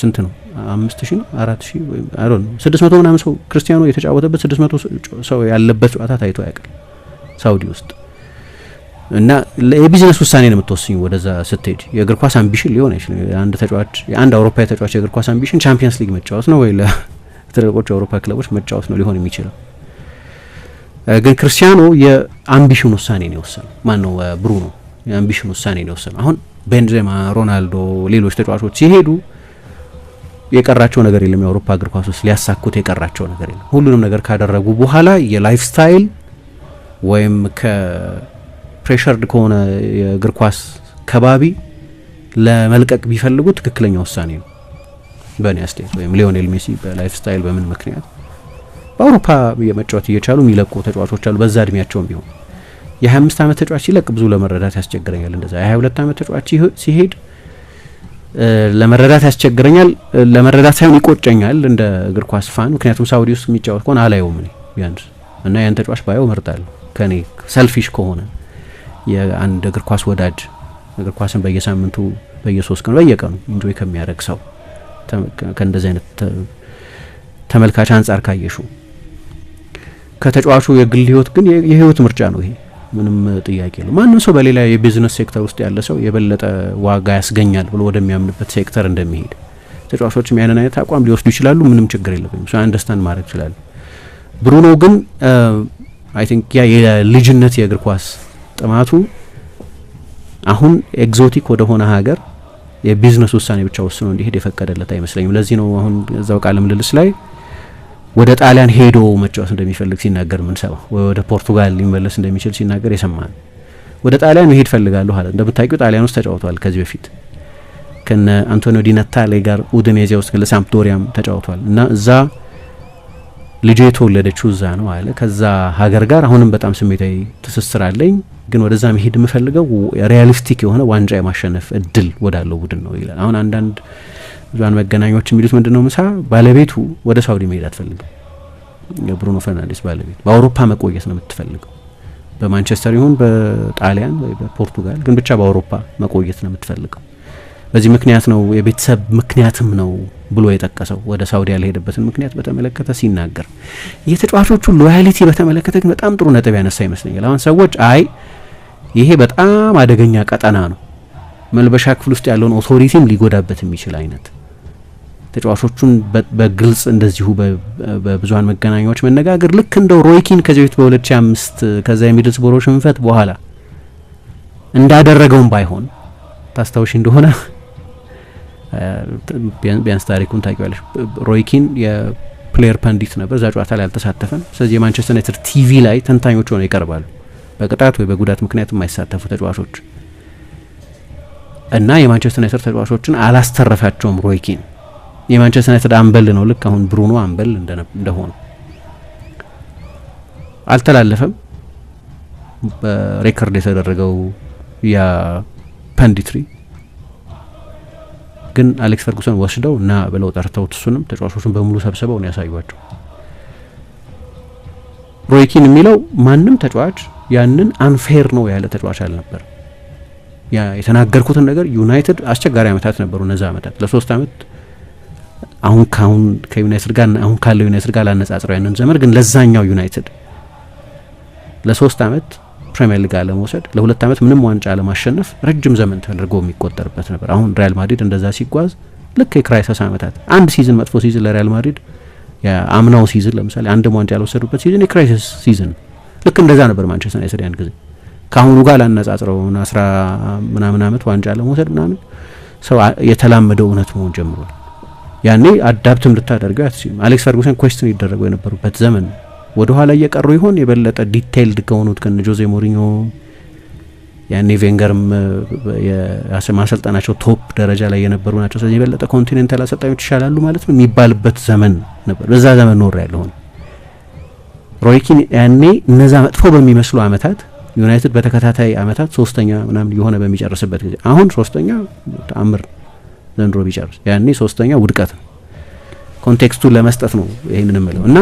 ስንት ነው 5000 ነው 4000 ወይም አሮ ነው 600 ምናምን ሰው ክርስቲያኖ የተጫወተበት 600 ሰው ያለበት ጨዋታ ታይቶ ያውቃል ሳውዲ ውስጥ። እና የቢዝነስ ውሳኔ ነው የምትወስኝ ወደዛ ስትሄድ። የእግር ኳስ አምቢሽን ሊሆን አይችልም። አንድ ተጫዋች አንድ አውሮፓዊ ተጫዋች የእግር ኳስ አምቢሽን ቻምፒየንስ ሊግ መጫወት ነው ወይ ለትልቆቹ የአውሮፓ ክለቦች መጫወት ነው ሊሆን የሚችለው። ግን ክርስቲያኖ የአምቢሽን ውሳኔ ነው የወሰነው። ማን ነው ብሩኖ የአምቢሽን ውሳኔ ነው የወሰነው። አሁን ቤንዜማ፣ ሮናልዶ፣ ሌሎች ተጫዋቾች ሲሄዱ የቀራቸው ነገር የለም። የአውሮፓ እግር ኳስ ውስጥ ሊያሳኩት የቀራቸው ነገር የለም። ሁሉንም ነገር ካደረጉ በኋላ የላይፍ ስታይል ወይም ፕሬሸርድ ከሆነ የእግር ኳስ ከባቢ ለመልቀቅ ቢፈልጉ ትክክለኛ ውሳኔ ነው በእኔ አስተያየት። ወይም ሊዮኔል ሜሲ በላይፍ ስታይል በምን ምክንያት በአውሮፓ የመጫወት እየቻሉ የሚለቁ ተጫዋቾች አሉ በዛ እድሜያቸውም ቢሆን። የ25 ዓመት ተጫዋች ሲለቅ ብዙ ለመረዳት ያስቸግረኛል። እንደዛ የ22 ዓመት ተጫዋች ሲሄድ ለመረዳት ያስቸግረኛል። ለመረዳት ሳይሆን ይቆጨኛል እንደ እግር ኳስ ፋን። ምክንያቱም ሳውዲ ውስጥ የሚጫወት ከሆነ አላየውም እኔ ቢያንስ እና ያን ተጫዋች ባየው እመርጣለሁ ከኔ ሰልፊሽ ከሆነ የአንድ እግር ኳስ ወዳጅ እግር ኳስን በየሳምንቱ በየ3 ቀኑ በየቀኑ ኢንጆይ ከሚያደርግ ሰው ከእንደዚህ አይነት ተመልካች አንጻር ካየሹ ከተጫዋቹ የግል ህይወት ግን የህይወት ምርጫ ነው። ይሄ ምንም ጥያቄ የለው። ማንም ሰው በሌላ የቢዝነስ ሴክተር ውስጥ ያለ ሰው የበለጠ ዋጋ ያስገኛል ብሎ ወደሚያምንበት ሴክተር እንደሚሄድ ተጫዋቾችም ያንን አይነት አቋም ሊወስዱ ይችላሉ። ምንም ችግር የለብኝም። ሶ አንደርስታንድ ማድረግ ይችላል። ብሩኖ ግን አይ ቲንክ ያ የልጅነት የእግር ኳስ ጥማቱ አሁን ኤግዞቲክ ወደ ሆነ ሀገር የቢዝነስ ውሳኔ ብቻ ወስኖ እንዲሄድ የፈቀደለት አይመስለኝም። ለዚህ ነው አሁን እዛው ቃለ ምልልስ ላይ ወደ ጣሊያን ሄዶ መጫወት እንደሚፈልግ ሲናገር ምን ሰማ፣ ወደ ፖርቱጋል ሊመለስ እንደሚችል ሲናገር የሰማን። ወደ ጣሊያን መሄድ ፈልጋለሁ አለ። እንደምታውቂው ጣሊያን ውስጥ ተጫውቷል ከዚህ በፊት ከነ አንቶኒዮ ዲ ናታሌ ጋር ኡዲኔዜ ውስጥ ለሳምፕዶሪያም ተጫውቷል እና እዛ ልጄ የተወለደችው እዛ ነው አለ። ከዛ ሀገር ጋር አሁንም በጣም ስሜታዊ ትስስር አለኝ፣ ግን ወደዛ መሄድ የምፈልገው ሪያሊስቲክ የሆነ ዋንጫ የማሸነፍ እድል ወዳለው ቡድን ነው ይላል። አሁን አንዳንድ ብዙን መገናኛዎች የሚሉት ምንድነው ምሳ ባለቤቱ ወደ ሳውዲ መሄድ አትፈልግም። የብሩኖ ፈርናንዴስ ባለቤት በአውሮፓ መቆየት ነው የምትፈልገው። በማንቸስተር ይሁን በጣሊያን ወይ በፖርቱጋል ግን ብቻ በአውሮፓ መቆየት ነው የምትፈልገው። በዚህ ምክንያት ነው የቤተሰብ ምክንያትም ነው ብሎ የጠቀሰው። ወደ ሳውዲ ያልሄደበትን ምክንያት በተመለከተ ሲናገር የተጫዋቾቹ ሎያሊቲ በተመለከተ ግን በጣም ጥሩ ነጥብ ያነሳ ይመስለኛል። አሁን ሰዎች አይ ይሄ በጣም አደገኛ ቀጠና ነው፣ መልበሻ ክፍል ውስጥ ያለውን ኦቶሪቲም ሊጎዳበት የሚችል አይነት ተጫዋቾቹን በግልጽ እንደዚሁ በብዙሃን መገናኛዎች መነጋገር ልክ እንደው ሮይኪን ከዚህ በፊት በ2005 ከዛ የሚድልስቦሮ ሽንፈት በኋላ እንዳደረገውም ባይሆን ታስታውሽ እንደሆነ ቢያንስ ታሪኩን ታውቂዋለሽ። ሮይኪን የፕሌየር ፐንዲት ነበር፣ እዛ ጨዋታ ላይ አልተሳተፈም። ስለዚህ የማንቸስተር ዩናይትድ ቲቪ ላይ ተንታኞች ሆነው ይቀርባሉ፣ በቅጣት ወይ በጉዳት ምክንያት የማይሳተፉ ተጫዋቾች እና የማንቸስተር ዩናይትድ ተጫዋቾችን አላስተረፋቸውም። ሮይኪን የማንቸስተር ዩናይትድ አምበል ነው፣ ልክ አሁን ብሩኖ አምበል እንደሆነ አልተላለፈም። በሬከርድ የተደረገው ያ ፐንዲትሪ ግን አሌክስ ፈርጉሰን ወስደው እና ብለው ጠርተውት እሱንም ተጫዋቾቹን በሙሉ ሰብስበው ነው ያሳዩዋቸው። ሮይኪን የሚለው ማንም ተጫዋች ያንን አንፌር ነው ያለ ተጫዋች አልነበር። ያ የተናገርኩትን ነገር ዩናይትድ አስቸጋሪ አመታት ነበሩ። እነዛ አመታት ለ3 አመት አሁን ከዩናይትድ ጋር አሁን ካለው ዩናይትድ ጋር ላነጻጽረው ያንን ዘመን ግን ለዛኛው ዩናይትድ ለ3 አመት ፕሪሚየር ሊግ አለመውሰድ ለ2 አመት ምንም ዋንጫ አለማሸነፍ ረጅም ዘመን ተደርጎ የሚቆጠርበት ነበር። አሁን ሪያል ማድሪድ እንደዛ ሲጓዝ ልክ የክራይሲስ አመታት አንድ ሲዝን መጥፎ ሲዝን ለሪያል ማድሪድ የአምናው ሲዝን ለምሳሌ አንድም ዋንጫ ያልወሰዱበት ሲዝን የክራይሲስ ሲዝን ልክ እንደዛ ነበር ማንቸስተር ዩናይትድ ያን ጊዜ። ከአሁኑ ጋር ላነጻጽረው 10 ምናምን አመት ዋንጫ አለመውሰድ ምናምን ሰው የተላመደው እውነት መሆን ጀምሯል። ያኔ አዳፕትም ልታደርገው አትችልም። አሌክስ ፈርጉሰን ኩዌስችን ይደረገው የነበሩበት ዘመን ወደ ኋላ እየቀሩ ይሆን የበለጠ ዲቴይልድ ከሆኑት ከነ ጆዜ ሞሪኞ ያኔ ቬንገርም የማሰልጠናቸው ቶፕ ደረጃ ላይ የነበሩ ናቸው። ስለዚህ የበለጠ ኮንቲኔንታል አሰልጣኞች ይሻላሉ ማለት ነው የሚባልበት ዘመን ነበር። በዛ ዘመን ኖር ያለውን ሮይኪን ያኔ እነዛ መጥፎ በሚመስሉ አመታት ዩናይትድ በተከታታይ አመታት 3ኛ ምናምን የሆነ በሚጨርስበት ጊዜ አሁን 3ኛ ተአምር ዘንድሮ ቢጨርስ ያኔ 3ኛ ውድቀት ነው። ኮንቴክስቱን ለመስጠት ነው ይሄንን የምለው እና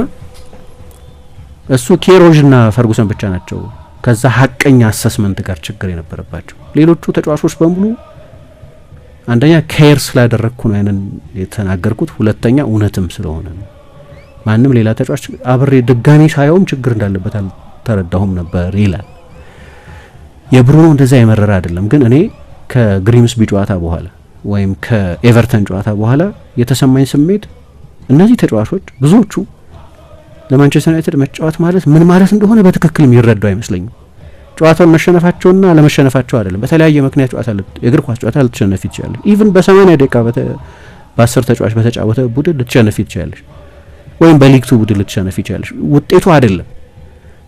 እሱ ኬሮጅና ፈርጉሰን ብቻ ናቸው ከዛ ሀቀኛ አሰስመንት ጋር ችግር የነበረባቸው። ሌሎቹ ተጫዋቾች በሙሉ አንደኛ ኬር ስላደረኩ ነው ያንን የተናገርኩት፣ ሁለተኛ እውነትም ስለሆነ ነው። ማንም ሌላ ተጫዋች አብሬ ድጋሚ ሳይሆን ችግር እንዳለበት አልተረዳሁም ነበር ይላል። የብሩኖ እንደዛ የመረረ አይደለም። ግን እኔ ከግሪምስቢ ጨዋታ በኋላ ወይም ከኤቨርተን ጨዋታ በኋላ የተሰማኝ ስሜት እነዚህ ተጫዋቾች ብዙዎቹ ለማንቸስተር ዩናይትድ መጫወት ማለት ምን ማለት እንደሆነ በትክክል የሚረዳው አይመስለኝም። ጨዋታውን መሸነፋቸውና ለመሸነፋቸው አይደለም። በተለያየ ምክንያት ጨዋታ የእግር ኳስ ጨዋታ ልትሸነፍ ይችላል። ኢቭን በ80 ደቂቃ በ10 ተጫዋች በተጫወተ ቡድን ልትሸነፍ ይችላል፣ ወይም በሊግ 2 ቡድን ልትሸነፍ ይችላል። ውጤቱ አይደለም።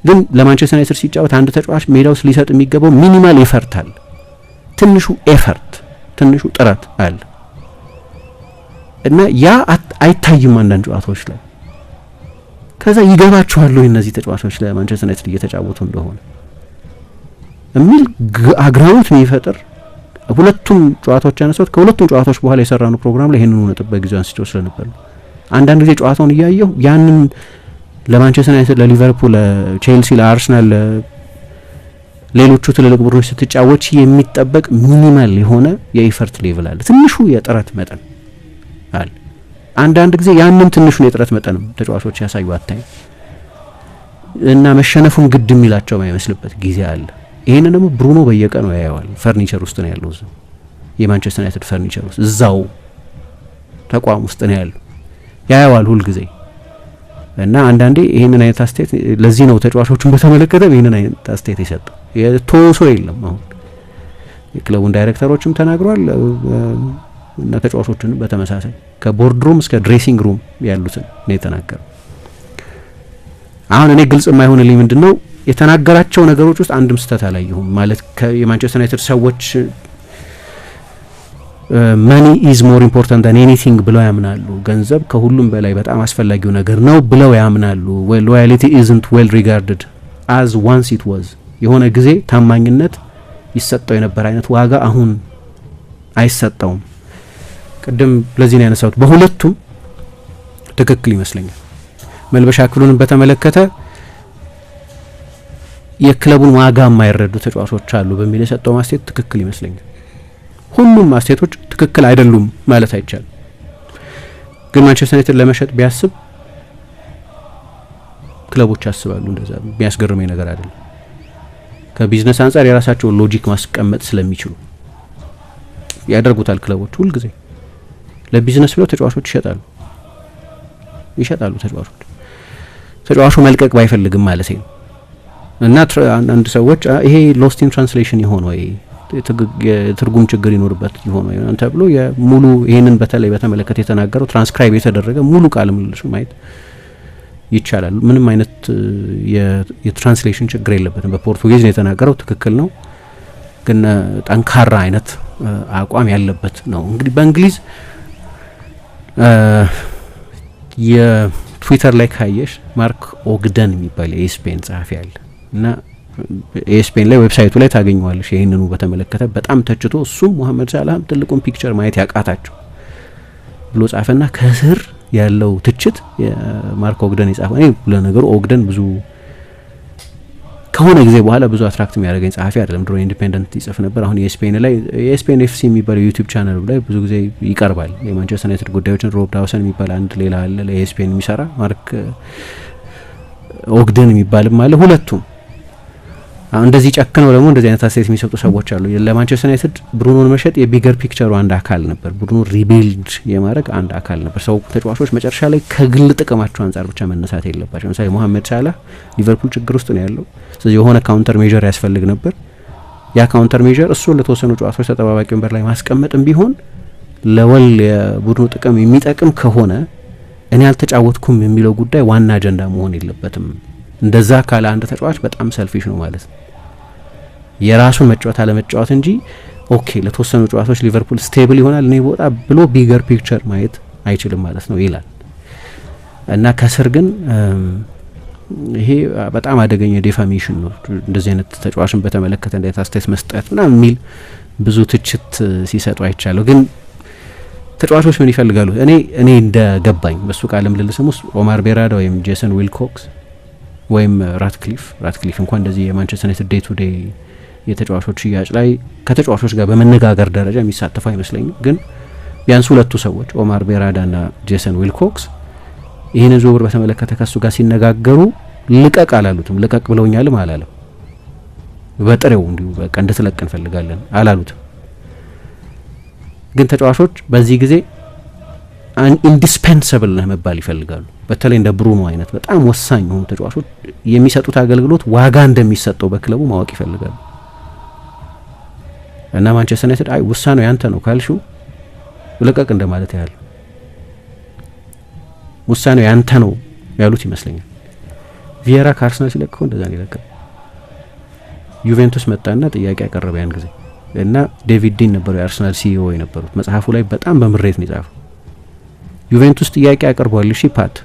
ግን ለማንቸስተር ዩናይትድ ሲጫወት አንድ ተጫዋች ሜዳ ውስጥ ሊሰጥ የሚገባው ሚኒማል ኤፈርት አለ። ትንሹ ኤፈርት፣ ትንሹ ጥረት አለ እና ያ አይታይም አንዳንድ ጨዋታዎች ላይ። ከዛ ይገባቸዋል እነዚህ ተጫዋቾች ለማንቸስተር ዩናይትድ እየተጫወቱ እንደሆነ የሚል አግራሞት የሚፈጥር ሁለቱም ጨዋታዎች ያነሳሁት ከሁለቱም ጨዋታዎች በኋላ የሰራነው ፕሮግራም ላይ ይሄንን ነጥብ በጊዜው አንስቼው ስለነበር አንዳንድ ጊዜ ጨዋታውን እያየሁ ያንን ለማንቸስተር ዩናይትድ፣ ለሊቨርፑል፣ ለቼልሲ፣ ለአርሰናል፣ ሌሎቹ ትልልቅ ቡድኖች ስትጫወች የሚጠበቅ ሚኒማል የሆነ የኢፈርት ሌቭል አለ፣ ትንሹ የጥረት መጠን አለ። አንዳንድ ጊዜ ያንን ትንሹን የጥረት መጠንም ተጫዋቾች ያሳዩ አታይ። እና መሸነፉን ግድ የሚላቸው የማይመስልበት ጊዜ አለ። ይሄን ደግሞ ብሩኖ በየቀኑ ያየዋል። ፈርኒቸር ውስጥ ነው ያለው፣ እዛው የማንቸስተር ዩናይትድ ፈርኒቸር ውስጥ እዛው ተቋም ውስጥ ነው ያለው፣ ያየዋል ሁል ጊዜ። እና አንዳንዴ ይሄንን አይነት አስተያየት ለዚህ ነው ተጫዋቾቹን በተመለከተ ይሄንን አይነት አስተያየት የሰጠው። የቶሶ የለም አሁን የክለቡን ዳይሬክተሮችም ተናግሯል እና ተጫዋቾቹን በተመሳሳይ ከቦርድ ሩም እስከ ድሬሲንግ ሩም ያሉትን ነው የተናገረው። አሁን እኔ ግልጽ የማይሆንልኝ ምንድነው የተናገራቸው ነገሮች ውስጥ አንድም ስህተት አላየሁም። ማለት የማንቸስተር ዩናይትድ ሰዎች መኒ ኢዝ ሞር ኢምፖርታንት ዳን ኤኒቲንግ ብለው ያምናሉ። ገንዘብ ከሁሉም በላይ በጣም አስፈላጊው ነገር ነው ብለው ያምናሉ። ሎያሊቲ ኢዝንት ዌል ሪጋርድድ አዝ ዋንስ ኢት ዋዝ። የሆነ ጊዜ ታማኝነት ይሰጠው የነበር አይነት ዋጋ አሁን አይሰጠውም። ቅድም ለዚህ ነው ያነሳሁት። በሁለቱም ትክክል ይመስለኛል። መልበሻ ክፍሉን በተመለከተ የክለቡን ዋጋ የማይረዱ ተጫዋቾች አሉ በሚል የሰጠው ማስተያየት ትክክል ይመስለኛል። ሁሉም ማስተያየቶች ትክክል አይደሉም ማለት አይቻልም። ግን ማንቸስተር ዩናይትድ ለመሸጥ ቢያስብ ክለቦች ያስባሉ። እንደዛ የሚያስገርመኝ ነገር አይደለም። ከቢዝነስ አንጻር የራሳቸውን ሎጂክ ማስቀመጥ ስለሚችሉ ያደርጉታል። ክለቦች ሁልጊዜ ለቢዝነስ ብለው ተጫዋቾች ይሸጣሉ። ተጫዋቹ መልቀቅ ባይፈልግም ማለት ነው። እና አንዳንድ ሰዎች ይሄ ሎስት ኢን ትራንስሌሽን ይሆን ወይ የትርጉም ችግር ይኖርበት ይሆን ወይ ተብሎ የሙሉ ይሄንን በተለይ በተመለከተ የተናገረው ትራንስክራይብ የተደረገ ሙሉ ቃል ምልልሱ ማየት ይቻላል። ምንም አይነት የትራንስሌሽን ችግር የለበትም። በፖርቱጊዝ ነው የተናገረው፣ ትክክል ነው። ግን ጠንካራ አይነት አቋም ያለበት ነው። እንግዲህ በእንግሊዝ የትዊተር ላይ ካየሽ ማርክ ኦግደን የሚባል የኤስፔን ጸሐፊ አለ እና ኤስፔን ላይ ዌብሳይቱ ላይ ታገኘዋለሽ። ይህንኑ በተመለከተ በጣም ተችቶ እሱም ሙሐመድ ሳላህም ትልቁን ፒክቸር ማየት ያቃታቸው ብሎ ጻፈና ከስር ያለው ትችት የማርክ ኦግደን የጻፈው። እኔ ለነገሩ ኦግደን ብዙ ከሆነ ጊዜ በኋላ ብዙ አትራክት የሚያደርገኝ ጸሐፊ አይደለም። ድሮ ኢንዲፔንደንት ይጽፍ ነበር። አሁን የኤስፔን ኤፍሲ የሚባለው ዩቲዩብ ቻናል ላይ ብዙ ጊዜ ይቀርባል። የማንቸስተር ዩናይትድ ጉዳዮችን ሮብ ዳውሰን የሚባል አንድ ሌላ አለ ለኤስፔን የሚሰራ ማርክ ኦግደን የሚባልም አለ። ሁለቱም እንደዚህ ጨክነው ደግሞ እንደዚህ አይነት አስተያየት የሚሰጡ ሰዎች አሉ። ለማንቸስተር ዩናይትድ ብሩኖን መሸጥ የቢገር ፒክቸሩ አንድ አካል ነበር። ብሩኖ ሪቢልድ የማድረግ አንድ አካል ነበር። ሰው ተጫዋቾች መጨረሻ ላይ ከግል ጥቅማቸው አንጻር ብቻ መነሳት የለባቸው። ለምሳሌ ሙሐመድ ሳላህ ሊቨርፑል ችግር ውስጥ ነው ያለው። ስለዚህ የሆነ ካውንተር ሜጀር ያስፈልግ ነበር። ያ ካውንተር ሜጀር እሱን ለተወሰኑ ጨዋታዎች ተጠባባቂ ወንበር ላይ ማስቀመጥም ቢሆን ለወል የቡድኑ ጥቅም የሚጠቅም ከሆነ እኔ አልተጫወትኩም የሚለው ጉዳይ ዋና አጀንዳ መሆን የለበትም። እንደዛ ካለ አንድ ተጫዋች በጣም ሰልፊሽ ነው ማለት ነው። የራሱን መጫወት አለመጫወት እንጂ ኦኬ ለተወሰኑ ጨዋታዎች ሊቨርፑል ስቴብል ይሆናል እኔ ቦታ ብሎ ቢገር ፒክቸር ማየት አይችልም ማለት ነው ይላል። እና ከስር ግን ይሄ በጣም አደገኛ ዴፋሜሽን ነው። እንደዚህ አይነት ተጫዋችን በተመለከተ እንዴት አስተያየት መስጠት ምናምን የሚል ብዙ ትችት ሲሰጡ አይቻለሁ። ግን ተጫዋቾች ምን ይፈልጋሉ? እኔ እንደገባኝ በሱ ቃለ ምልልስም ውስጥ ኦማር ቤራዳ ወይም ጄሰን ዊልኮክስ ወይም ራትክሊፍ እንኳን እንደዚህ የማንቸስተር ዩናይትድ ዴይ ቱ ዴይ የተጫዋቾች ሽያጭ ላይ ከተጫዋቾች ጋር በመነጋገር ደረጃ የሚሳተፉ አይመስለኝም። ግን ቢያንስ ሁለቱ ሰዎች ኦማር ቤራዳና ጄሰን ዊልኮክስ ይህንን ዝውውር በተመለከተ ከሱ ጋር ሲነጋገሩ ልቀቅ አላሉትም። ልቀቅ ብለውኛልም አላለም። በጥሬው እንዲሁ በቃ እንድትለቅ እንፈልጋለን አላሉትም። ግን ተጫዋቾች በዚህ ጊዜ ኢንዲስፔንሰብል ነህ መባል ይፈልጋሉ። በተለይ እንደ ብሩኖ አይነት በጣም ወሳኝ የሆኑ ተጫዋቾች የሚሰጡት አገልግሎት ዋጋ እንደሚሰጠው በክለቡ ማወቅ ይፈልጋሉ። እና ማንቸስተር ዩናይትድ አይ ውሳኔው ያንተ ነው ካልሽው ልቀቅ እንደማለት ያህል ውሳኔው ያንተ ነው ያሉት ይመስለኛል። ቪየራ ከአርሰናል ሲለቀው እንደዛ ነው ይለቀ። ዩቬንቱስ መጣና ጥያቄ ያቀረበ ያን ጊዜ እና ዴቪድ ዲን ነበሩ የአርሰናል ሲኢኦ የነበሩት። መጽሐፉ ላይ በጣም በምሬት ነው የጻፈው። ዩቬንቱስ ጥያቄ ያቀርበዋል እሺ ፓት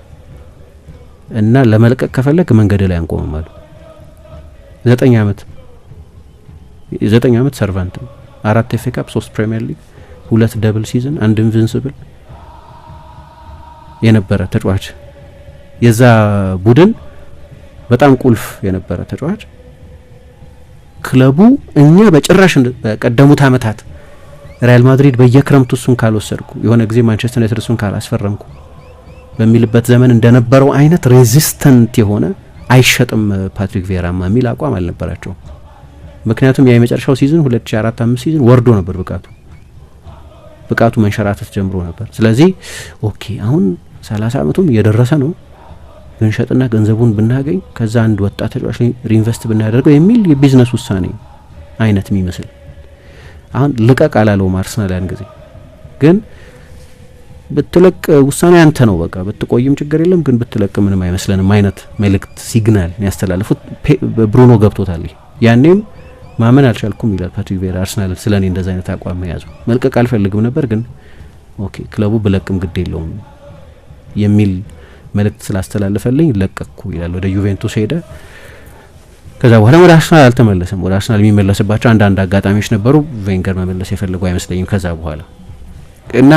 እና ለመልቀቅ ከፈለክ መንገድ ላይ አንቆምም አሉ። 9 ዓመት ሰርቫንት ነው። 4 ኤፍ ኤ ካፕ፣ 3 ፕሪሚየር ሊግ፣ 2 ደብል ሲዝን፣ 1 ኢንቪንሲብል የነበረ ተጫዋች፣ የዛ ቡድን በጣም ቁልፍ የነበረ ተጫዋች። ክለቡ እኛ በጭራሽ በቀደሙት አመታት ሪያል ማድሪድ በየክረምቱ እሱን ካልወሰድኩ የሆነ ጊዜ ማንቸስተር ዩናይትድ እሱን ካላስፈረምኩ በሚልበት ዘመን እንደነበረው አይነት ሬዚስተንት የሆነ አይሸጥም ፓትሪክ ቪዬራማ የሚል አቋም አልነበራቸው። ምክንያቱም ያ የመጨረሻው ሲዝን 2004-5 ሲዝን ወርዶ ነበር ብቃቱ መንሸራተት ጀምሮ ነበር። ስለዚህ ኦኬ አሁን 30 ዓመቱም እየደረሰ ነው ብንሸጥና ገንዘቡን ብናገኝ ከዛ አንድ ወጣት ተጫዋች ላይ ሪኢንቨስት ብናደርገው የሚል የቢዝነስ ውሳኔ አይነት የሚመስል አሁን ልቀቅ አላለውም አርሰናል ያን ጊዜ። ግን ብትለቅ ውሳኔ አንተ ነው በቃ ብትቆይም ችግር የለም ግን ብትለቅ ምንም አይመስለንም አይነት መልእክት ሲግናል ያስተላልፉት። ብሩኖ ገብቶታል። ያኔም ማመን አልቻልኩም ይላል ፓትሪክ ቪዬራ አርሰናል ስለኔ እንደዛ አይነት አቋም መያዙ። መልቀቅ አልፈልግም ነበር ግን ኦኬ ክለቡ ብለቅም ግድ የለውም የሚል መልእክት ስላስተላለፈልኝ ለቀቅኩ ይላል። ወደ ዩቬንቱስ ሄደ። ከዛ በኋላ ወደ አርሰናል አልተመለሰም። ወደ አርሰናል የሚመለስባቸው አንዳንድ አጋጣሚዎች ነበሩ። ቬንገር መመለስ የፈለጉ አይመስለኝም ከዛ በኋላ እና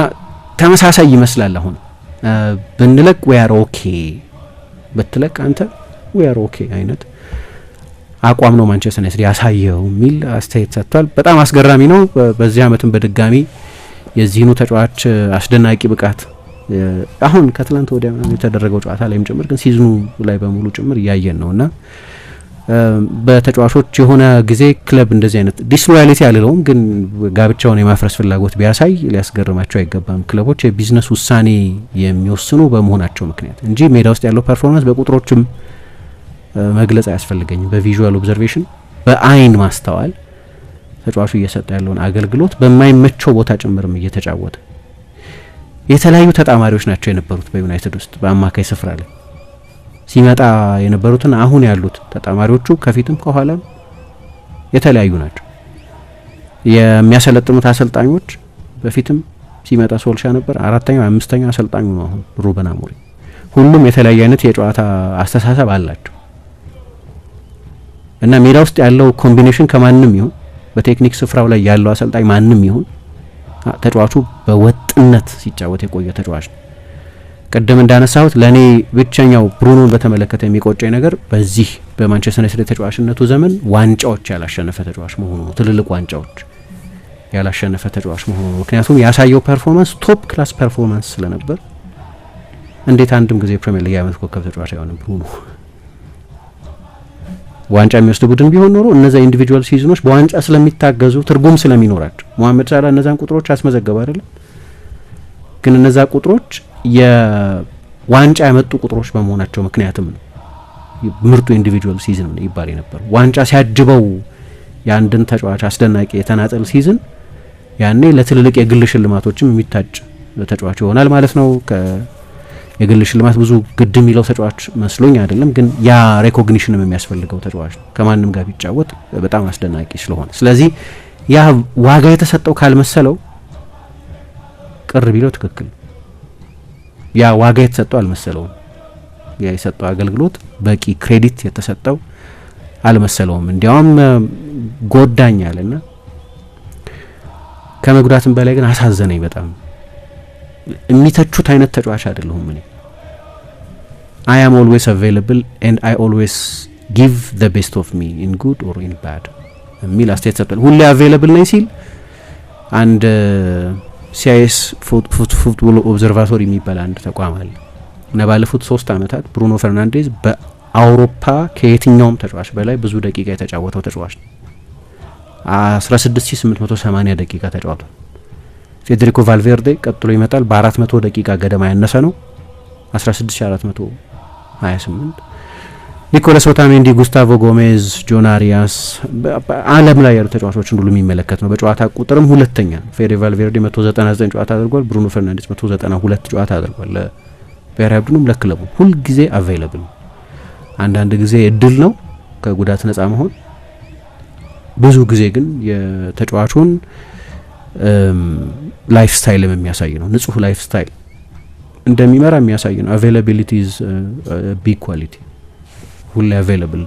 ተመሳሳይ ይመስላል። አሁን ብንለቅ we are okay ብትለቅ አንተ we are okay አይነት አቋም ነው ማንቸስተር ዩናይትድ ያሳየው የሚል አስተያየት ሰጥቷል። በጣም አስገራሚ ነው። በዚህ አመትም በድጋሚ የዚህኑ ተጫዋች አስደናቂ ብቃት አሁን ከትላንት ወዲያ የተደረገው ጨዋታ ላይም ጭምር ግን ሲዝኑ ላይ በሙሉ ጭምር እያየን ነውና በተጫዋቾች የሆነ ጊዜ ክለብ እንደዚህ አይነት ዲስሎያሊቲ አልለውም ግን ጋብቻውን የማፍረስ ፍላጎት ቢያሳይ ሊያስገርማቸው አይገባም። ክለቦች የቢዝነስ ውሳኔ የሚወስኑ በመሆናቸው ምክንያት እንጂ ሜዳ ውስጥ ያለው ፐርፎርማንስ በቁጥሮችም መግለጽ አያስፈልገኝም። በቪዥዋል ኦብዘርቬሽን በአይን ማስተዋል ተጫዋቹ እየሰጠ ያለውን አገልግሎት በማይመቸው ቦታ ጭምርም እየተጫወተ የተለያዩ ተጣማሪዎች ናቸው የነበሩት በዩናይትድ ውስጥ በአማካይ ስፍራ ላይ ሲመጣ የነበሩትና አሁን ያሉት ተጣማሪዎቹ ከፊትም ከኋላም የተለያዩ ናቸው። የሚያሰለጥኑት አሰልጣኞች በፊትም ሲመጣ ሶልሻ ነበር፣ አራተኛው አምስተኛው አሰልጣኙ ነው አሁን ሩበን አሞሪም። ሁሉም የተለያየ አይነት የጨዋታ አስተሳሰብ አላቸው እና ሜዳ ውስጥ ያለው ኮምቢኔሽን ከማንም ይሁን በቴክኒክ ስፍራው ላይ ያለው አሰልጣኝ ማንም ይሁን ተጫዋቹ በወጥነት ሲጫወት የቆየ ተጫዋች ነው። ቀደም እንዳነሳሁት ለኔ ብቸኛው ብሩኖን በተመለከተ የሚቆጨኝ ነገር በዚህ በማንቸስተር ዩናይትድ ተጫዋችነቱ ዘመን ዋንጫዎች ያላሸነፈ ተጫዋች መሆኑ ነው። ትልልቅ ዋንጫዎች ያላሸነፈ ተጫዋች መሆኑ ነው። ምክንያቱም ያሳየው ፐርፎርማንስ ቶፕ ክላስ ፐርፎርማንስ ስለነበር እንዴት አንድም ጊዜ ፕሪሚየር ሊግ ያመት ኮከብ ተጫዋች አይሆንም ብሩኖ? ዋንጫ የሚወስድ ቡድን ቢሆን ኖሮ እነዛ ኢንዲቪጁዋል ሲዝኖች በዋንጫ ስለሚታገዙ ትርጉም ስለሚኖራቸው መሐመድ ሳላ እነዛን ቁጥሮች አስመዘገበ አይደለም። ግን እነዛ ቁጥሮች የዋንጫ ያመጡ ቁጥሮች በመሆናቸው ምክንያትም ነው ምርጡ ኢንዲቪጁዋል ሲዝን ነው ይባል ነበር። ዋንጫ ሲያጅበው የአንድን ተጫዋች አስደናቂ የተናጠል ሲዝን ያኔ ለትልልቅ የግል ሽልማቶችም የሚታጭ ተጫዋች ይሆናል ማለት ነው። የግል ሽልማት ብዙ ግድ የሚለው ተጫዋች መስሎኝ አይደለም፣ ግን ያ ሬኮግኒሽንም የሚያስፈልገው ተጫዋች ነው ከማንም ጋር ቢጫወት በጣም አስደናቂ ስለሆነ። ስለዚህ ያ ዋጋ የተሰጠው ካልመሰለው ቅር ቢለው ትክክል፣ ያ ዋጋ የተሰጠው አልመሰለውም። ያ የሰጠው አገልግሎት በቂ ክሬዲት የተሰጠው አልመሰለውም። እንዲያውም ጎዳኛልና ከመጉዳትም በላይ ግን አሳዘነኝ በጣም። የሚተቹት አይነት ተጫዋች አይደለሁም እኔ። I am always available and I always give the best of me in good or in bad የሚል አስተያየት ሰጥቷል። ሁሌ አቬይለብል ነኝ ሲል አንድ ሲአይኤስ ፉትቦል ኦብዘርቫቶሪ የሚባል አንድ ተቋም አለ እና ባለፉት 3 አመታት ብሩኖ ፈርናንዴዝ በአውሮፓ ከየትኛውም ተጫዋች በላይ ብዙ ደቂቃ የተጫወተው ተጫዋች ነው። 16880 ደቂቃ ተጫውቷል። ፌዴሪኮ ቫልቬርዴ ቀጥሎ ይመጣል። በ400 ደቂቃ ገደማ ያነሰ ነው 16428። ኒኮላስ ኦታሜንዲ፣ ጉስታቮ ጎሜዝ፣ ጆን አሪያስ ዓለም ላይ ያሉ ተጫዋቾችን ሁሉ የሚመለከት ነው። በጨዋታ ቁጥርም ሁለተኛ ነው። ፌዴ ቫልቬርዴ 199 ጨዋታ አድርጓል። ብሩኖ ፈርናንዴዝ 192 ጨዋታ አድርጓል። ለብሔራዊ ቡድኑም ለክለቡም ሁል ጊዜ አቬይለብል። አንዳንድ ጊዜ እድል ነው ከጉዳት ነጻ መሆን፣ ብዙ ጊዜ ግን የተጫዋቹን ላይፍ ስታይል የሚያሳይ ነው። ንጹህ ላይፍ ስታይል እንደሚመራ የሚያሳይ ነው። አቬይላቢሊቲ ኢዝ ቢግ ኳሊቲ። ሁሌ አቬይላብል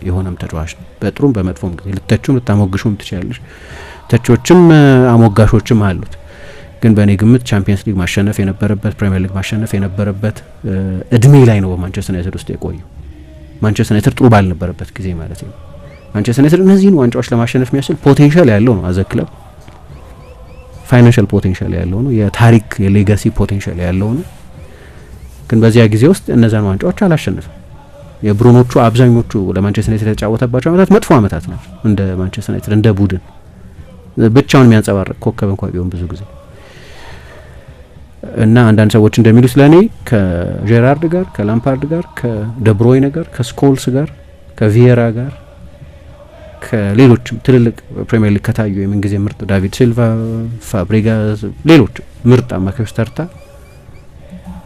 የሆነም ተጫዋች ነው። በጥሩም በመጥፎም ጊዜ ልተቹም ልታሞግሹም ትችላለሽ። ተቾችም አሞጋሾችም አሉት። ግን በእኔ ግምት ቻምፒየንስ ሊግ ማሸነፍ የነበረበት ፕሪሚየር ሊግ ማሸነፍ የነበረበት እድሜ ላይ ነው በማንቸስተር ዩናይትድ ውስጥ የቆየው። ማንቸስተር ዩናይትድ ጥሩ ባልነበረበት ጊዜ ማለት ነው። ማንቸስተር ዩናይትድ እነዚህን ዋንጫዎች ለማሸነፍ የሚያስችል ፖቴንሻል ያለው ነው። አዘ ክለብ ፋይናንሻል ፖቴንሻል ያለው ነው። የታሪክ የሌጋሲ ፖቴንሻል ያለው ነው። ግን በዚያ ጊዜ ውስጥ እነዛን ዋንጫዎች አላሸነፈም። የብሩኖቹ አብዛኞቹ ለማንቸስተር ዩናይትድ የተጫወተባቸው አመታት መጥፎ አመታት ናቸው። እንደ ማንቸስተር ዩናይትድ እንደ ቡድን ብቻውን የሚያንጸባርቅ ኮከብ እንኳን ቢሆን ብዙ ጊዜ እና አንዳንድ ሰዎች እንደሚሉት ለኔ ከጄራርድ ጋር ከላምፓርድ ጋር ከደብሮይነ ጋር ከስኮልስ ጋር ከቪየራ ጋር ከሌሎችም ትልልቅ ፕሪሚየር ሊግ ከታዩ የምንጊዜ ምርጥ ዳቪድ ሲልቫ፣ ፋብሪጋስ፣ ሌሎች ምርጥ አማካዮች ተርታ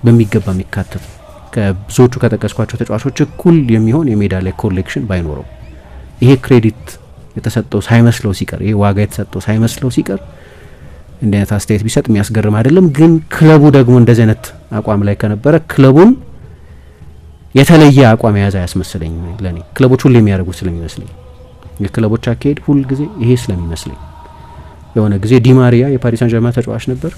በሚገባ የሚካተት ከብዙዎቹ ከጠቀስኳቸው ተጫዋቾች እኩል የሚሆን የሜዳ ላይ ኮሌክሽን ባይኖረው ይሄ ክሬዲት የተሰጠው ሳይመስለው ሲቀር ይሄ ዋጋ የተሰጠው ሳይመስለው ሲቀር እንዲህ አይነት አስተያየት ቢሰጥ የሚያስገርም አይደለም። ግን ክለቡ ደግሞ እንደዚህ አይነት አቋም ላይ ከነበረ ክለቡን የተለየ አቋም የያዘ አያስመስለኝ። ለኔ ክለቦች ሁሉ የሚያደርጉት ስለሚመስለኝ የክለቦች አካሄድ ሁል ጊዜ ይሄ ስለሚመስለኝ የሆነ ጊዜ ዲማሪያ የፓሪስ ሳን ጀርማን ተጫዋች ነበር።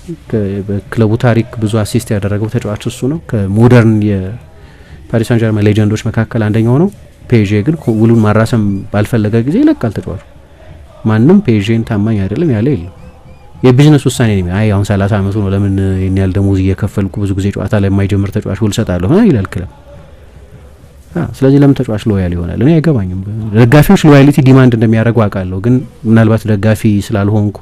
በክለቡ ታሪክ ብዙ አሲስት ያደረገው ተጫዋች እሱ ነው። ከሞደርን የፓሪስ ሳን ጀርማን ሌጀንዶች መካከል አንደኛው ነው። ፔዤ ግን ውሉን ማራሰም ባልፈለገ ጊዜ ይለቃል ተጫዋቹ። ማንም ፔዤን ታማኝ አይደለም ያለ የለም። የቢዝነስ ውሳኔ ነው። አይ አሁን 30 አመቱ ነው ለምን የኔ ያህል ደሞዝ እየከፈልኩ ብዙ ጊዜ ጨዋታ ላይ የማይጀምር ተጫዋች ውል ሰጣለሁ ይላል ክለብ። ስለዚህ ለምን ተጫዋች ሎያል ይሆናል? እኔ አይገባኝም። ደጋፊዎች ሎያሊቲ ዲማንድ እንደሚያደርጉ አውቃለሁ። ግን ምናልባት ደጋፊ ስላልሆንኩ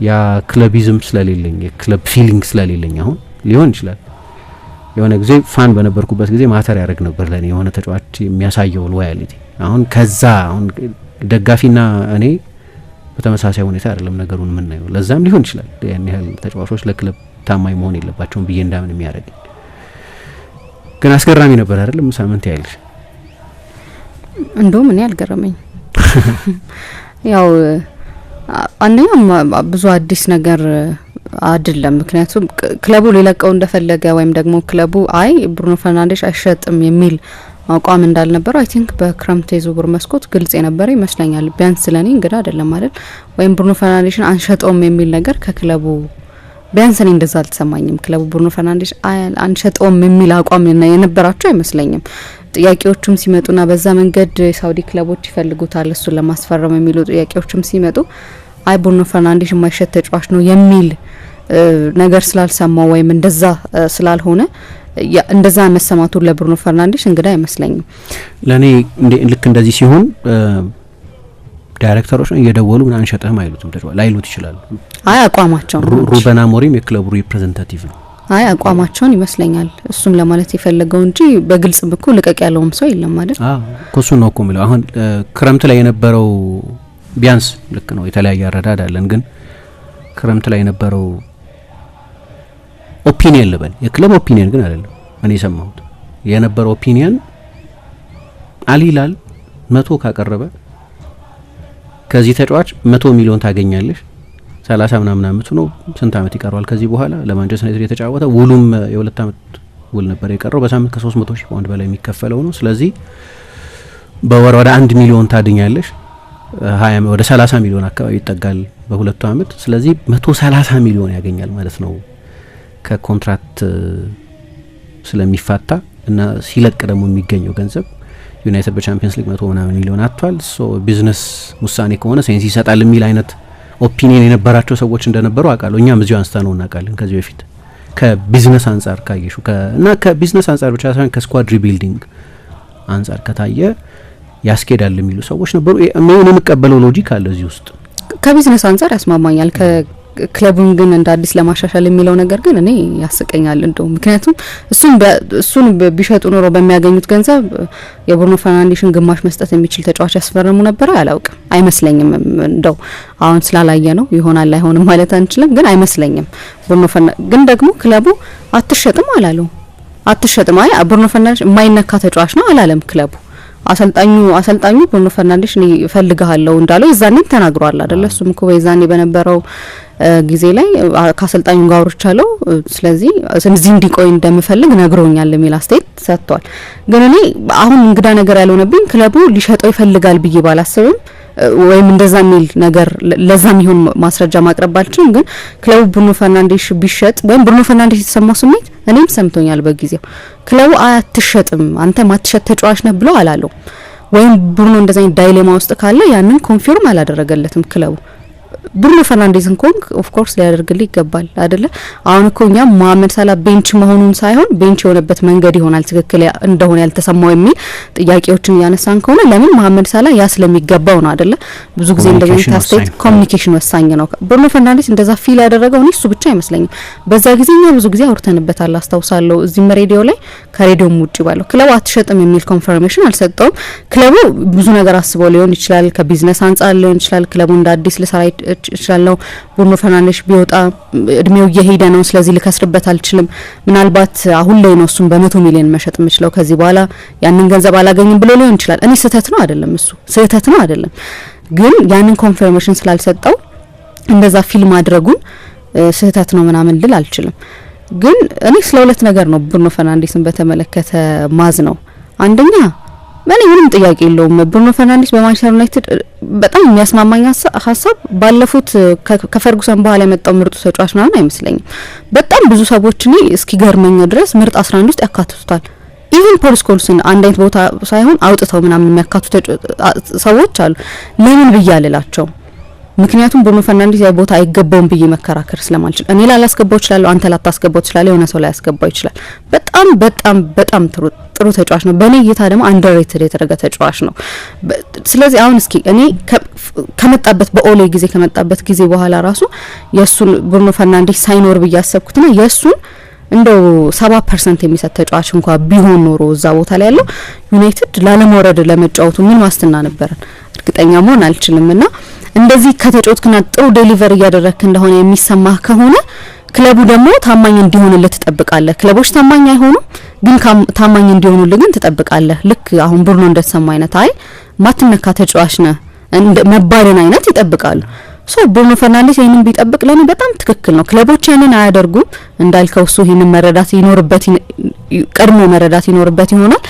ያ ክለቢዝም ስለሌለኝ የክለብ ፊሊንግ ስለሌለኝ አሁን ሊሆን ይችላል። የሆነ ጊዜ ፋን በነበርኩበት ጊዜ ማተር ያደርግ ነበር ለኔ የሆነ ተጫዋች የሚያሳየው ሎያሊቲ። አሁን ከዛ አሁን ደጋፊና እኔ በተመሳሳይ ሁኔታ አይደለም ነገሩን የምናየው። ለዛም ሊሆን ይችላል ያን ያህል ተጫዋቾች ለክለብ ታማኝ መሆን የለባቸውም ብዬ እንዳምን የሚያደርግ። ግን አስገራሚ ነበር አይደለም ሳምንት ያልሽ። እንደውም እኔ አልገረመኝ። ያው አንደኛ ብዙ አዲስ ነገር አይደለም። ምክንያቱም ክለቡ ሊለቀው እንደፈለገ ወይም ደግሞ ክለቡ አይ ብሩኖ ፈርናንዴዝ አይሸጥም የሚል አቋም እንዳልነበረው አይ ቲንክ በክረምት የዝውውር መስኮት ግልጽ የነበረ ይመስለኛል። ቢያንስ ለኔ እንግዳ አይደለም አይደል? ወይም ብሩኖ ፈርናንዴዝን አንሸጠውም የሚል ነገር ከክለቡ ቢያንስ እኔ እንደዛ አልተሰማኝም። ክለቡ ብሩኖ ፈርናንዴዝ አንሸጠውም የሚል አቋም የነበራቸው አይመስለኝም። ጥያቄዎችም ሲመጡና በዛ መንገድ የሳውዲ ክለቦች ይፈልጉታል እሱን ለማስፈረም የሚሉ ጥያቄዎችም ሲመጡ አይ ብሩኖ ፈርናንዴዝ የማይሸጥ ተጫዋች ነው የሚል ነገር ስላልሰማው ወይም እንደዛ ስላልሆነ እንደዛ መሰማቱ ለብሩኖ ፈርናንዴዝ እንግዳ አይመስለኝም። ለኔ ልክ እንደዚህ ሲሆን ዳይሬክተሮች ነው እየደወሉ ምን አንሸጠህም አይሉትም ተጫዋች ላይሉት ይችላሉ። አይ አቋማቸው ሩበን አሞሪም የክለቡ ሪፕሬዘንታቲቭ ነው። አይ አቋማቸውን ይመስለኛል እሱም ለማለት የፈለገው እንጂ በግልጽ ብኩ ልቀቅ ያለውም ሰው የለም አይደል? ኮሱ ነው እኮ የሚለው። አሁን ክረምት ላይ የነበረው ቢያንስ ልክ ነው የተለያየ አረዳድ አለን። ግን ክረምት ላይ የነበረው ኦፒኒየን ልበል የክለብ ኦፒኒየን ግን አይደለም እኔ የሰማሁት የነበረው ኦፒኒየን አልሂላል 100 ካቀረበ ከዚህ ተጫዋች 100 ሚሊዮን ታገኛለሽ 30 ምናምን አመቱ ነው ስንት አመት ይቀረዋል ከዚህ በኋላ ለማንቸስተር ዩናይትድ የተጫወተ ውሉም የ2 አመት ውል ነበር የቀረው በሳምንት ከ300,000 ፓውንድ በላይ የሚከፈለው ነው። ስለዚህ በወር ወደ 1 ሚሊዮን ታገኛለሽ 20 ወደ 30 ሚሊዮን አካባቢ ይጠጋል በሁለቱ አመት። ስለዚህ 130 ሚሊዮን ያገኛል ማለት ነው ከኮንትራክት ስለሚፋታ እና ሲለቅ ደግሞ የሚገኘው ገንዘብ ዩናይትድ በቻምፒየንስ ሊግ 100 ምናምን ሚሊዮን አጥቷል። ሶ ቢዝነስ ውሳኔ ከሆነ ሴንስ ይሰጣል የሚል አይነት ኦፒኒየን የነበራቸው ሰዎች እንደነበሩ አውቃለሁ። እኛም እዚሁ አንስተን ነው እናውቃለን ከዚህ በፊት ከቢዝነስ አንጻር ካየሹ እና ከቢዝነስ አንጻር ብቻ ሳይሆን ከስኳድ ሪቢልዲንግ አንጻር ከታየ ያስኬዳል የሚሉ ሰዎች ነበሩ። ምን የምቀበለው ሎጂክ አለ እዚህ ውስጥ ከቢዝነስ አንጻር ያስማማኛል። ክለቡን ግን እንደ አዲስ ለማሻሻል የሚለው ነገር ግን እኔ ያስቀኛል እንደው ምክንያቱም እሱን ቢሸጡ ኖሮ በሚያገኙት ገንዘብ የብሩኖ ፈርናንዴዝን ግማሽ መስጠት የሚችል ተጫዋች ያስፈረሙ ነበር። አላውቅም አይመስለኝም። እንደው አሁን ስላላየ ነው ይሆናል አይሆንም ማለት አንችልም፣ ግን አይመስለኝም። ብሩኖ ፈርናንዴዝ ግን ደግሞ ክለቡ አትሸጥም አላለው። አትሸጥም አይ ብሩኖ ፈርናንዴዝ የማይነካ ተጫዋች ነው አላለም ክለቡ። አሰልጣኙ ብሩኖ ፈርናንዴዝ እኔ እፈልግሃለሁ እንዳለው የዛኔም ተናግሯል አይደለ? እሱም እኮ በዛኔ በነበረው ጊዜ ላይ ከአሰልጣኙ ጋር አውርቻለሁ ስለዚህ እንዲቆይ እንደምፈልግ ነግሮኛል የሚል አስተያየት ሰጥቷል። ግን እኔ አሁን እንግዳ ነገር ያልሆነብኝ ክለቡ ሊሸጠው ይፈልጋል ብዬ ባላስብም ወይም እንደዛ የሚል ነገር ለዛም ይሁን ማስረጃ ማቅረብ ባልችልም ግን ክለቡ ብሩኖ ፈርናንዴዝ ቢሸጥ ወይም ብሩኖ ፈርናንዴዝ የተሰማው ስሜት እኔም ሰምቶኛል በጊዜው ክለቡ አትሸጥም አንተ ማትሸጥ ተጫዋች ነህ ብሎ አላለው። ወይም ብሩኖ እንደዛ ዳይሌማ ውስጥ ካለ ያንን ኮንፊርም አላደረገለትም ክለቡ ብሩኖ ፈርናንዴዝን ኮንክ ኦፍ ኮርስ ሊያደርግልህ ይገባል አይደለ? አሁን እኮ እኛ መሐመድ ሳላ ቤንች መሆኑን ሳይሆን ቤንች የሆነበት መንገድ ይሆናል ትክክል እንደሆነ ያልተሰማው የሚል ጥያቄዎችን ያነሳን ከሆነ ለምን መሐመድ ሳላ ያ ስለሚገባው ነው አይደለ? ብዙ ጊዜ እንደዚህ ታስቴት ኮሚኒኬሽን ወሳኝ ነው። ብሩኖ ፈርናንዴዝ እንደዛ ፊል ያደረገው እኔ እሱ ብቻ አይመስለኝም። በዛ ጊዜ እኛ ብዙ ጊዜ አውርተንበታል አስታውሳለሁ። እዚህ ሬዲዮ ላይ ከሬዲዮም ውጪ ባለው ክለቡ አትሸጥም የሚል ኮንፈርሜሽን አልሰጠውም። ክለቡ ብዙ ነገር አስበው ሊሆን ይችላል፣ ከቢዝነስ አንጻር ሊሆን ይችላል። ክለቡ እንደ አዲስ ልሰራ ይችላል። ብሩኖ ፈርናንዴዝ ቢወጣ እድሜው እየሄደ ነው፣ ስለዚህ ልከስርበት አልችልም። ምናልባት አሁን ላይ ነው እሱም በ100 ሚሊዮን መሸጥ የምችለው ከዚህ በኋላ ያንን ገንዘብ አላገኝም ብሎ ሊሆን ይችላል። እኔ ስህተት ነው አይደለም፣ እሱ ስህተት ነው አይደለም፣ ግን ያንን ኮንፈርሜሽን ስላልሰጠው እንደዛ ፊልም ማድረጉን ስህተት ነው ምናምን ልል አልችልም። ግን እኔ ስለ ሁለት ነገር ነው ብሩኖ ፈርናንዴዝን በተመለከተ ማዝ ነው። አንደኛ ምንም ጥያቄ የለውም ብሩኖ ፈርናንዴዝ በማንቸስተር ዩናይትድ በጣም የሚያስማማኝ ሀሳብ ባለፉት ከፈርጉሰን በኋላ የመጣው ምርጡ ተጫዋች ነው አይመስለኝም። በጣም ብዙ ሰዎች እኔ እስኪገርመኝ ድረስ ምርጥ 11 ውስጥ ያካትቱታል። ኢቭን ፖል ስኮልስን አንድ አይነት ቦታ ሳይሆን አውጥተው ምናምን የሚያካትቱ ሰዎች አሉ። ለምን ብዬ አልላቸው። ምክንያቱም ብሩኖ ፈርናንዴዝ ያ ቦታ አይገባውም ብዬ መከራከር ስለማልችል እኔ ላላስገባው ይችላል፣ አንተ ላታስገባው ይችላል፣ የሆነ ሰው ላይ ያስገባው ይችላል። በጣም በጣም በጣም ጥሩ ተጫዋች ነው። በእኔ እይታ ደግሞ አንደርሬትድ የተደረገ ተጫዋች ነው። ስለዚህ አሁን እስኪ እኔ ከመጣበት በኦሌ ጊዜ ከመጣበት ጊዜ በኋላ ራሱ የእሱን ብሩኖ ፈርናንዴዝ ሳይኖር ብዬ አሰብኩትና የእሱን እንደው 70% የሚሰጥ ተጫዋች እንኳን ቢሆን ኖሮ እዛ ቦታ ላይ ያለው ዩናይትድ ላለመውረድ ለመጫወቱ ምን ዋስትና ነበረን? እርግጠኛ መሆን አልችልምና እንደዚህ ከተጫወትክና ጥሩ ዴሊቨር እያደረክ እንደሆነ የሚሰማህ ከሆነ ክለቡ ደግሞ ታማኝ እንዲሆንልህ ትጠብቃለህ። ክለቦች ታማኝ አይሆኑም፣ ግን ታማኝ እንዲሆኑልህ ግን ትጠብቃለህ። ልክ አሁን ብሩኖ እንደተሰማ አይነት አይ ማትነካ ተጫዋች ነህ መባልን አይነት ይጠብቃሉ። ብሩኖ ፈርናንዴዝ ይሄንን ቢጠብቅ ለኔ በጣም ትክክል ነው። ክለቦች ያንን አያደርጉም እንዳልከው እሱ ይሄንን መረዳት ይኖርበት ቀድሞ መረዳት ይኖርበት ይሆናል።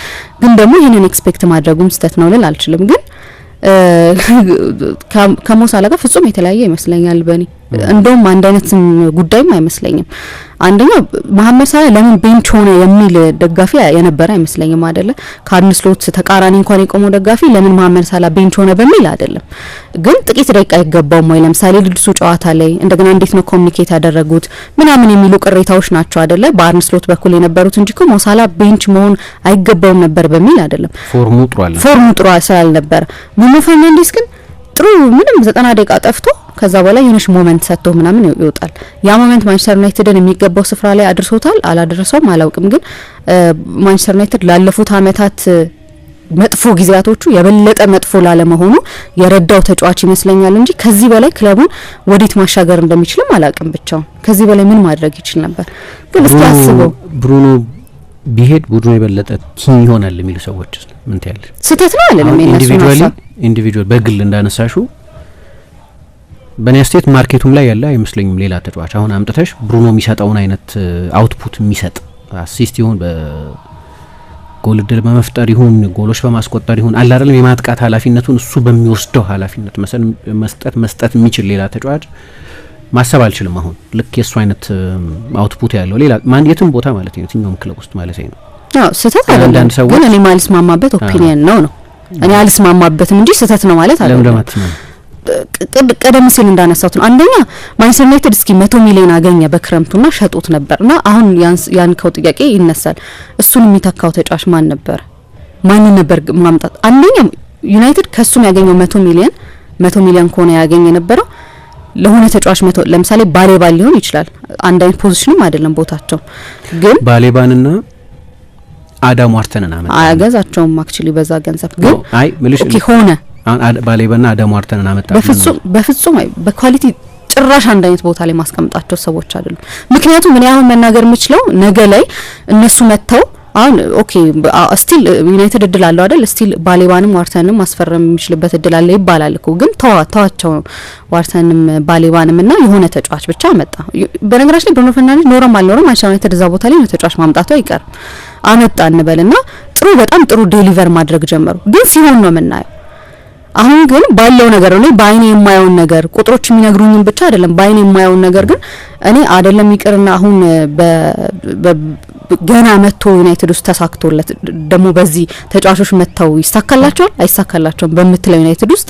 ግን ደግሞ ይሄንን ኤክስፔክት ማድረጉም ስህተት ነው ልል አልችልም። ግን ከሞሳላ ጋር ፍጹም የተለያየ ይመስለኛል በኔ እንደውም አንድ አይነት ጉዳይም አይመስለኝም። አንደኛው መሐመድ ሳላ ለምን ቤንች ሆነ የሚል ደጋፊ የነበረ አይመስለኝም አይደለ? ከአርነ ስሎት ተቃራኒ እንኳን የቆመው ደጋፊ ለምን መሐመድ ሳላ ቤንች ሆነ በሚል አይደለም። ግን ጥቂት ደቂቃ አይገባውም ወይ ለምሳሌ ድድሱ ጨዋታ ላይ እንደገና እንዴት ነው ኮሚኒኬት ያደረጉት ምናምን የሚሉ ቅሬታዎች ናቸው አይደለ? በአርነ ስሎት በኩል የነበሩት እንጂ እኮ ሞሳላ ቤንች መሆን አይገባውም ነበር በሚል አይደለም። ፎርሙ ጥሩ ስላልነበረ ብሩኖ ፈርናንዴዝ ግን ጥሩ ምንም 90 ደቂቃ ጠፍቶ ከዛ በኋላ የሆነች ሞመንት ሰጥቶ ምናምን ይወጣል። ያ ሞመንት ማንቸስተር ዩናይትድን የሚገባው ስፍራ ላይ አድርሶታል አላደረሰውም አላውቅም። ግን ማንቸስተር ዩናይትድ ላለፉት አመታት መጥፎ ጊዜያቶቹ የበለጠ መጥፎ ላለመሆኑ የረዳው ተጫዋች ይመስለኛል እንጂ ከዚህ በላይ ክለቡን ወዴት ማሻገር እንደሚችልም አላውቅም። ብቻውን ከዚህ በላይ ምን ማድረግ ይችል ነበር? ግን እስኪ አስበው ብሩኖ ቢሄድ ቡድኑ የበለጠ ኪን ይሆናል የሚሉ ሰዎች ምን ታያለሽ? ስህተት ነው አይደለም? ኢንዲቪጁዋል በግል እንዳነሳሹ በኔ አስተያየት ማርኬቱም ላይ ያለ አይመስለኝም። ሌላ ተጫዋች አሁን አምጥተሽ ብሩኖ የሚሰጠውን አይነት አውትፑት የሚሰጥ አሲስት ይሁን በጎል እድል በመፍጠር ይሁን ጎሎች በማስቆጠር ይሁን አለ አይደለም የማጥቃት ኃላፊነቱን እሱ በሚወስደው ኃላፊነት መስጠት የሚችል ሌላ ተጫዋች ማሰብ አልችልም። አሁን ልክ የሱ አይነት አውትፑት ያለው ሌላ ማን የትም ቦታ ማለት ነው የትኛውም ክለብ ውስጥ ማለት ነው። አዎ ስህተት አይደለም፣ ግን እኔ ማልስማማበት ኦፒኒየን ነው እኔ አልስማማበትም እንጂ ስህተት ነው ማለት አይደለም። ቀደም ሲል እንዳነሳሁት ነው። አንደኛ ማንቸስተር ዩናይትድ እስኪ 100 ሚሊዮን አገኘ በክረምቱና ሸጦት ነበርና አሁን ያንከው ጥያቄ ይነሳል። እሱን የሚተካው ተጫዋች ማን ነበር? ማን ነበር ማምጣት? አንደኛ ዩናይትድ ከሱም ያገኘው 100 ሚሊዮን ከሆነ ያገኘ የነበረው ለሆነ ተጫዋች ለምሳሌ ባሌባን ሊሆን ይችላል። አንድ አይነት ፖዚሽንም አይደለም ቦታቸው። ግን ባሌባንና አዳም ዋርተንን አመጣ አያገዛቸውም አክቹሊ በዛ ገንዘብ ግን አይ ምልሽ ሆነ ባሌባና አዳም ዋርተንን አመጣ። በፍጹም በኳሊቲ ጭራሽ አንድ አይነት ቦታ ላይ ማስቀምጣቸው ሰዎች አይደሉም። ምክንያቱም እኔ አሁን መናገር የምችለው ነገ ላይ እነሱ መተው አሁን ኦኬ ስቲል ዩናይትድ እድል አለው አይደል? ስቲል ባሌባንም ዋርተንም ማስፈረም የሚችልበት እድል አለ ይባላል እኮ። ግን ተዋቸው ዋርተንም ባሌባንም እና የሆነ ተጫዋች ብቻ አመጣ። በነገራችን ላይ ብሩኖ ፈርናንዴዝ ኖረም አልኖረም ማንቸስተር ዩናይትድ እዛ ቦታ ላይ ነው ተጫዋች ማምጣቱ አይቀርም። አመጣ እንበልና በጣም ጥሩ ዴሊቨር ማድረግ ጀመሩ። ግን ሲሆን ነው የምናየው። አሁን ግን ባለው ነገር ነው በአይኔ የማየውን ነገር ቁጥሮች የሚነግሩኝን ብቻ አይደለም በአይኔ የማየውን ነገር ግን እኔ አይደለም ይቅርና አሁን ገና መጥቶ ዩናይትድ ውስጥ ተሳክቶለት ደግሞ በዚህ ተጫዋቾች መጥተው ይሳካላቸዋል አይሳካላቸውም በምትለው ዩናይትድ ውስጥ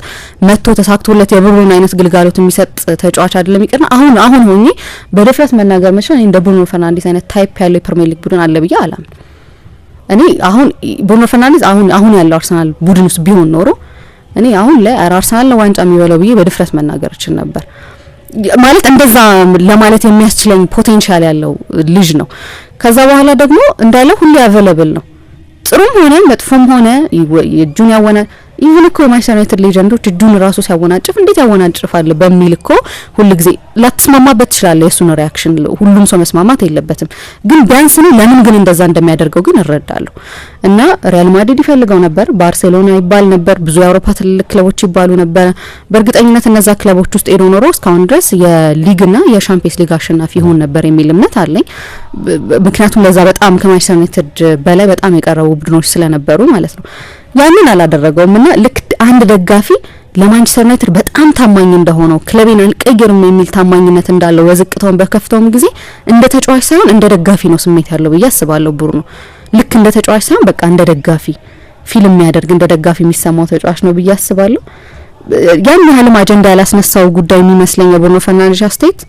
መጥቶ ተሳክቶለት የብሩኖን አይነት ግልጋሎት የሚሰጥ ተጫዋች አይደለም ይቅርና አሁን ሆኜ በድፍረት መናገር መቻል እንደ ብሩኖ ፈርናንዴዝ አይነት ታይፕ ያለው የፕሪሚየር ሊግ ቡድን አለ ብዬ አላምን። እኔ አሁን ብሩኖ ፈርናንዴዝ አሁን ያለው አርሰናል ቡድን ውስጥ ቢሆን ኖሮ እኔ አሁን ላይ አርሰናል ለዋንጫ የሚበለው ብዬ በድፍረት መናገር እችል ነበር። ማለት እንደዛ ለማለት የሚያስችለኝ ፖቴንሻል ያለው ልጅ ነው። ከዛ በኋላ ደግሞ እንዳለው ሁሉ አቬለብል ነው። ጥሩም ሆነ መጥፎም ሆነ እጁን ያወና ኢቭን እኮ ማንቸስተር ዩናይትድ ሌጀንዶች እጁን ራሱ ሲያወናጭፍ እንዴት ያወናጭፋል በሚል እኮ ሁሉ ጊዜ ላትስማማበት ይችላል። የሱን ሪአክሽን ሁሉም ሰው መስማማት የለበትም። ግን ቢያንስ ነው ለምን ግን እንደዛ እንደሚያደርገው ግን እረዳለሁ። እና ሪያል ማድሪድ ይፈልገው ነበር፣ ባርሴሎና ይባል ነበር፣ ብዙ የአውሮፓ ትልልቅ ክለቦች ይባሉ ነበር። በእርግጠኝነት እነዛ ክለቦች ውስጥ ሄዶ ኖሮ እስካሁን ድረስ የሊግና የሻምፒየንስ ሊግ አሸናፊ ይሆን ነበር የሚል እምነት አለኝ። ምክንያቱም ለዛ በጣም ከማንቸስተር ዩናይትድ በላይ በጣም የቀረቡ ቡድኖች ስለነበሩ ማለት ነው። ያንን አላደረገውም እና ልክ አንድ ደጋፊ ለማንቸስተር ዩናይትድ በጣም ታማኝ እንደሆነው ክለቤን አልቀይርም የሚል ታማኝነት እንዳለው በዝቅታውም በከፍታውም ጊዜ እንደ ተጫዋች ሳይሆን እንደ ደጋፊ ነው ስሜት ያለው ብዬ አስባለሁ። ብሩኖ ልክ እንደ ተጫዋች ሳይሆን በቃ እንደ ደጋፊ ፊልም የሚያደርግ እንደ ደጋፊ የሚሰማው ተጫዋች ነው ብዬ አስባለሁ። ያን ያህልም አጀንዳ ያላስነሳው ጉዳይ የሚመስለኝ የብሩኖ ፈርናንዴዝ አስተያየት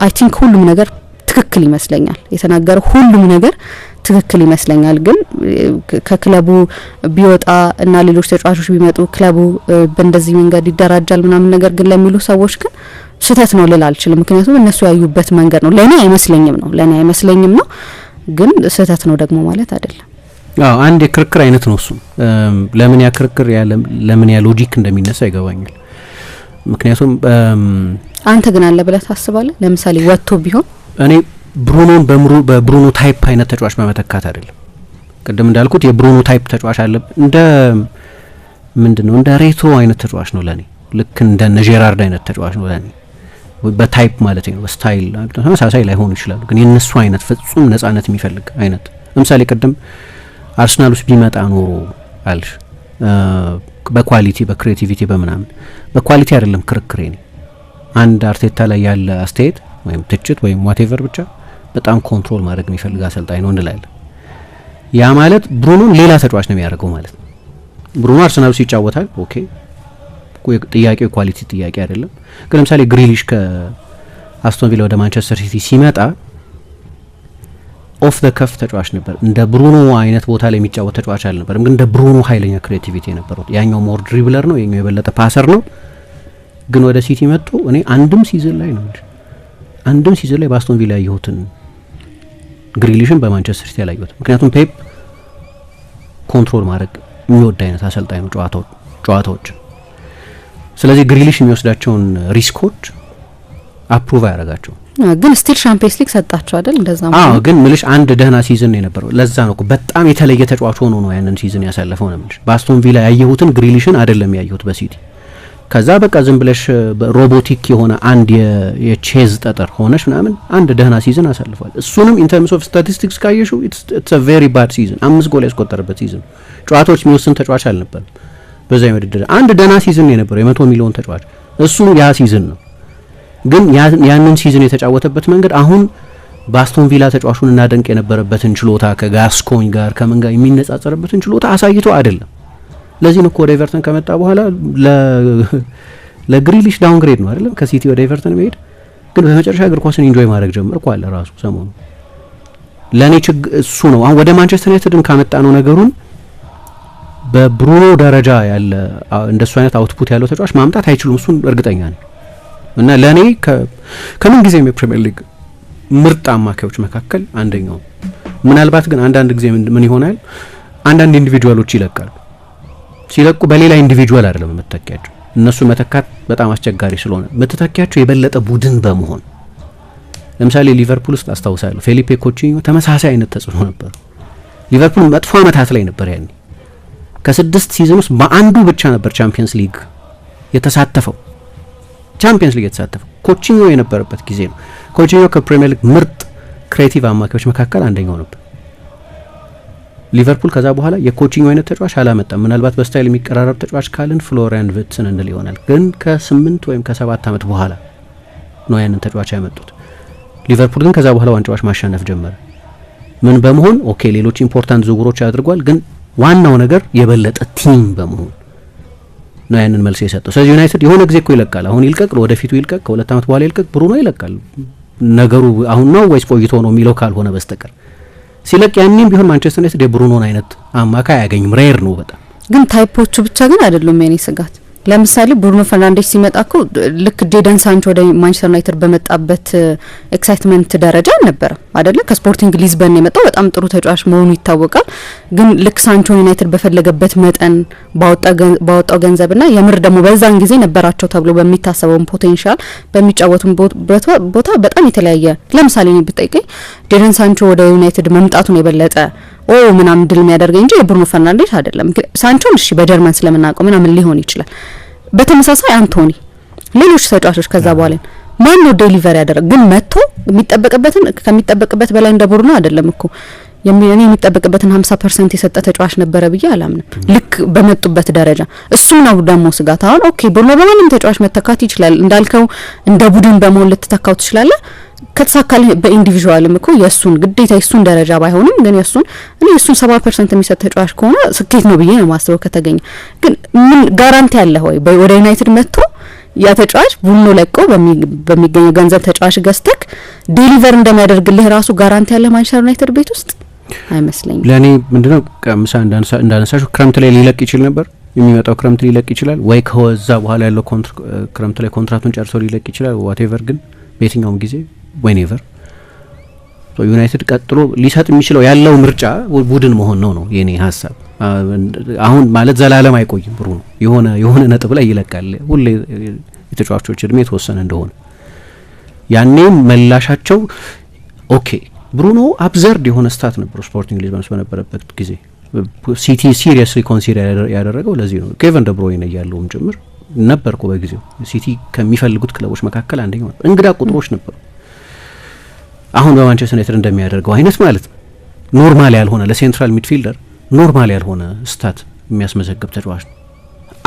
አይ ቲንክ ሁሉም ነገር ትክክል ይመስለኛል። የተናገረው ሁሉም ነገር ትክክል ይመስለኛል። ግን ከክለቡ ቢወጣ እና ሌሎች ተጫዋቾች ቢመጡ ክለቡ በእንደዚህ መንገድ ይደራጃል ምናምን ነገር ግን ለሚሉ ሰዎች ግን ስህተት ነው ልል አልችልም። ምክንያቱም እነሱ ያዩበት መንገድ ነው። ለኔ አይመስለኝም ነው ግን ስህተት ነው ደግሞ ማለት አይደለም። አንድ የክርክር አይነት ነው እሱ። ለምን ያ ክርክር ለምን ያ ሎጂክ እንደሚነሳ ይገባኛል። ምክንያቱም አንተ ግን አለ ብለህ ታስባለህ? ለምሳሌ ወጥቶ ቢሆን እኔ ብሩኖን በብሩኖ ታይፕ አይነት ተጫዋች በመተካት አይደለም። ቅድም እንዳልኩት የብሩኖ ታይፕ ተጫዋች አለ እንደ ምንድነው እንደ ሬቶ አይነት ተጫዋች ነው ለኔ። ልክ እንደ ጄራርድ አይነት ተጫዋች ነው ለኔ በታይፕ ማለት ነው። በስታይል ተመሳሳይ ላይሆኑ ይችላሉ፣ ግን የነሱ አይነት ፍጹም ነጻነት የሚፈልግ አይነት። ለምሳሌ ቅድም አርሰናል ውስጥ ቢመጣ ኖሮ አልሽ በኳሊቲ በክሬቲቪቲ በምናምን በኳሊቲ አይደለም ክርክሬ ነው። አንድ አርቴታ ላይ ያለ አስተያየት ወይም ትችት ወይም ዋቴቨር ብቻ በጣም ኮንትሮል ማድረግ የሚፈልግ አሰልጣኝ ነው እንላለን። ያ ማለት ብሩኖን ሌላ ተጫዋች ነው የሚያደርገው ማለት ነው። ብሩኖ አርሰናል ውስጥ ይጫወታል፣ ኦኬ ጥያቄው ኳሊቲ ጥያቄ አይደለም። ግን ለምሳሌ ግሪሊሽ ከአስቶን ቪላ ወደ ማንቸስተር ሲቲ ሲመጣ ኦፍ ዘ ከፍ ተጫዋች ነበር። እንደ ብሩኖ አይነት ቦታ ላይ የሚጫወት ተጫዋች አልነበረም፣ ግን እንደ ብሩኖ ኃይለኛ ክሬቲቪቲ ነበረው። ያኛው ሞር ድሪብለር ነው፣ የኛው የበለጠ ፓሰር ነው። ግን ወደ ሲቲ መጥቶ እኔ አንድም ሲዝን ላይ በአስቶን ቪላ ያየሁትን ግሪሊሽን በማንቸስተር ሲቲ ያላየሁትም። ምክንያቱም ፔፕ ኮንትሮል ማድረግ የሚወድ አይነት አሰልጣኝ ነው ጨዋታዎች። ስለዚህ ግሪሊሽ የሚወስዳቸውን ሪስኮች አፕሩቭ ያደርጋቸው። ግን ስቲል ሻምፒየንስ ሊግ ሰጣቸው አይደል? እንደዛ ማለት ግን ምልሽ አንድ ደህና ሲዝን ነው የነበረው። ለዛ ነው በጣም የተለየ ተጫዋች ሆኖ ነው ያንን ሲዝን ያሳለፈው ነው ምልሽ። በአስቶን ቪላ ያየሁትን ግሪሊሽን አይደለም ያየሁት በሲቲ። ከዛ በቃ ዝም ብለሽ ሮቦቲክ የሆነ አንድ የቼዝ ጠጠር ሆነሽ ምናምን አንድ ደህና ሲዝን አሳልፏል። እሱንም ኢን ተርምስ ኦፍ ስታቲስቲክስ ካየሽው ኢትስ አ ቬሪ ባድ ሲዝን። 5 ጎል ያስቆጠረበት ሲዝን፣ ጨዋታዎች የሚወስን ተጫዋች አልነበረም በዛ የውድድር። አንድ ደህና ሲዝን የነበረው የ100 ሚሊዮን ተጫዋች እሱ ያ ሲዝን ነው። ግን ያንን ሲዝን የተጫወተበት መንገድ አሁን በአስቶን ቪላ ተጫዋቹን እናደንቅ የነበረበትን ችሎታ ከጋስኮኝ ጋር ከምን ጋር የሚነጻጸርበትን ችሎታ አሳይቶ አይደለም። ለዚህ ነው ወደ ኤቨርተን ከመጣ በኋላ ለግሪሊሽ ዳውንግሬድ ነው አይደለም ከሲቲ ወደ ኤቨርተን መሄድ። ግን በመጨረሻ እግር ኳስን ኢንጆይ ማድረግ ጀመርኩ አለ ራሱ ሰሞኑ። ለኔ እሱ ነው። አሁን ወደ ማንቸስተር ዩናይትድም ካመጣ ነው ነገሩን በብሩኖ ደረጃ ያለ እንደሱ አይነት አውትፑት ያለው ተጫዋች ማምጣት አይችሉም። እሱን እርግጠኛ ነኝ። እና ለኔ ከምን ጊዜም የፕሪሚየር ሊግ ምርጥ አማካዮች መካከል አንደኛው። ምናልባት ግን አንዳንድ ጊዜ ምን ይሆናል አንዳንድ ኢንዲቪጁዋሎች ይለቃሉ። ሲለቁ በሌላ ኢንዲቪጁዋል አይደለም የምትተኪያቸው። እነሱ መተካት በጣም አስቸጋሪ ስለሆነ የምትተኪያቸው የበለጠ ቡድን በመሆን ለምሳሌ ሊቨርፑል ውስጥ አስታውሳለሁ ፌሊፔ ኮቺኞ ተመሳሳይ አይነት ተጽዕኖ ነበር። ሊቨርፑል መጥፎ አመታት ላይ ነበር ያኔ። ከ6 ሲዝን ውስጥ በአንዱ ብቻ ነበር ቻምፒየንስ ሊግ የተሳተፈው ኮቺኞ የነበረበት ጊዜ ነው። ኮቺኞ ከፕሪሚየር ሊግ ምርጥ ክሬቲቭ አማካዮች መካከል አንደኛው ነበር። ሊቨርፑል ከዛ በኋላ የኮቺኞ አይነት ተጫዋች አላመጣም። ምናልባት በስታይል የሚቀራረብ ተጫዋች ካልን ፍሎሪያን ቪርትስን እንል ይሆናል። ግን ከ8 ወይም ከ7 ዓመት በኋላ ነው ያንን ተጫዋች ያመጡት። ሊቨርፑል ግን ከዛ በኋላ ዋንጫዎች ማሸነፍ ጀመረ። ምን በመሆን ኦኬ ሌሎች ኢምፖርታንት ዝውውሮች አድርጓል፣ ግን ዋናው ነገር የበለጠ ቲም በመሆን ነው ያንን መልስ የሰጠው። ስለዚህ ዩናይትድ የሆነ ጊዜ እኮ ይለቃል፣ አሁን ይልቀቅ፣ ወደፊቱ ይልቀቅ፣ ከ2 ዓመት በኋላ ይልቀቅ፣ ብሩኖ ይለቃል። ነገሩ አሁን ነው ወይስ ቆይቶ ነው የሚለው ካልሆነ በስተቀር ሲለቅ ያኔም ቢሆን ማንቸስተር ዩናይትድ የብሩኖን አይነት አማካይ አያገኝም። ሬር ነው በጣም። ግን ታይፖቹ ብቻ ግን አይደሉም የኔ ስጋት። ለምሳሌ ብሩኖ ፈርናንዴስ ሲመጣ እኮ ልክ ጄደን ሳንቾ ወደ ማንቸስተር ዩናይትድ በመጣበት ኤክሳይትመንት ደረጃ አልነበረ አይደለ? ከስፖርቲንግ ሊዝበን የመጣው በጣም ጥሩ ተጫዋች መሆኑ ይታወቃል። ግን ልክ ሳንቾ ዩናይትድ በፈለገበት መጠን ባወጣው ገንዘብና የምር ደግሞ በዛን ጊዜ ነበራቸው ተብሎ በሚታሰበው ፖቴንሻል በሚጫወቱን ቦታ በጣም የተለያየ። ለምሳሌ ነው ብትጠይቀኝ ጄደን ሳንቾ ወደ ዩናይትድ መምጣቱን የበለጠ ምናምን ድል የሚያደርገኝ እንጂ የብሩኖ ፈርናንዴስ አይደለም። ሳንቾን እሺ በጀርመን ስለምናውቀው ምናምን ሊሆን ይችላል። በተመሳሳይ አንቶኒ፣ ሌሎች ተጫዋቾች ከዛ በኋላ ማን ነው ዴሊቨር ያደረገ? ግን መጥቶ ከሚጠበቅበት በላይ እንደ ብሩኖ አይደለም እኮ እኔ የሚጠበቅበትን 50% የሰጠ ተጫዋች ነበረ ብዬ አላምንም። ልክ በመጡበት ደረጃ እሱ ነው ደግሞ ስጋት። አሁን ኦኬ ብሩኖ በማንም ተጫዋች መተካት ይችላል እንዳልከው፣ እንደ ቡድን በመሆን ልትተካው ትችላለህ። ከተሳካለ በኢንዲቪጁዋልም እኮ የሱን ግዴታ የሱን ደረጃ ባይሆንም ግን የሱን 70% የሚሰጥ ተጫዋች ከሆነ ስኬት ነው ብዬ ነው ማስበው ከተገኘ። ግን ምን ጋራንቲ አለ ወይ ወደ ዩናይትድ መጥቶ ያ ተጫዋች ቡድኑ ለቆ በሚገኘው ገንዘብ ተጫዋች ገዝተክ ዴሊቨር እንደሚያደርግልህ ራሱ ጋራንቲ ያለ ማንቸስተር ዩናይትድ ቤት ውስጥ አይመስለኝም። ለኔ ምንድነው ቀምሳ እንዳነሳሽው ክረምት ላይ ሊለቅ ይችል ነበር። የሚመጣው ክረምት ሊለቅ ይችላል ወይ ከዛ በኋላ ያለው ክረምት ላይ ኮንትራክቱን ጨርሶ ሊለቅ ይችላል። ዋቴቨር ግን በየትኛውም ጊዜ ዌኔቨር ዩናይትድ ቀጥሎ ሊሰጥ የሚችለው ያለው ምርጫ ቡድን መሆን ነው የኔ ሀሳብ። አሁን ማለት ዘላለም አይቆይም ብሩኖ የሆነ ነጥብ ላይ ይለቃል። ሁሌ የተጫዋቾች እድሜ የተወሰነ እንደሆነ ያኔም መላሻቸው ኦኬ ብሩኖ አብዘርድ የሆነ ስታት ነበር ስፖርቲንግ ሊዝበን በነበረበት ጊዜ ሲቲ ሲሪየስሊ ኮንሲደር ያደረገው ለዚህ ነው። ኬቨን ደብሮይነ እያለውም ጭምር ነበርኩ በጊዜው ሲቲ ከሚፈልጉት ክለቦች መካከል አንደኛው ነበር። እንግዳ ቁጥሮች ነበሩ። አሁን በማንቸስተር ዩናይትድ እንደሚያደርገው አይነት ማለት ነው ኖርማል ያልሆነ ለሴንትራል ሚድፊልደር ኖርማል ያልሆነ ስታት የሚያስመዘግብ ተጫዋች ነው።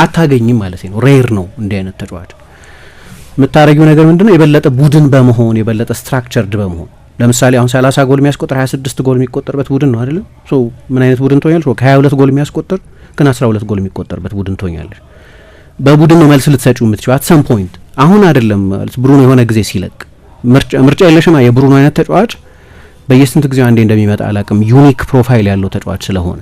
አታገኝም ማለት ነው። ሬር ነው እንዲህ አይነት ተጫዋች። የምታረጊው ነገር ምንድነው? የበለጠ ቡድን በመሆን የበለጠ ስትራክቸርድ በመሆን ለምሳሌ አሁን 30 ጎል የሚያስቆጥር 26 ጎል የሚቆጠርበት ቡድን ነው አይደለም? ምን አይነት ቡድን ትሆኛለሽ? ከ22 ጎል የሚያስቆጥር ግን 12 ጎል የሚቆጠርበት ቡድን ትሆኛለሽ። በቡድን ነው መልስ ልትሰጪው የምትችይው አት ሰም ፖይንት። አሁን አይደለም ማለት ብሩኖ የሆነ ጊዜ ሲለቅ ምርጫ የለሽማ። የብሩኖ አይነት ተጫዋች በየስንት ጊዜው አንዴ እንደሚመጣ አላቅም። ዩኒክ ፕሮፋይል ያለው ተጫዋች ስለሆነ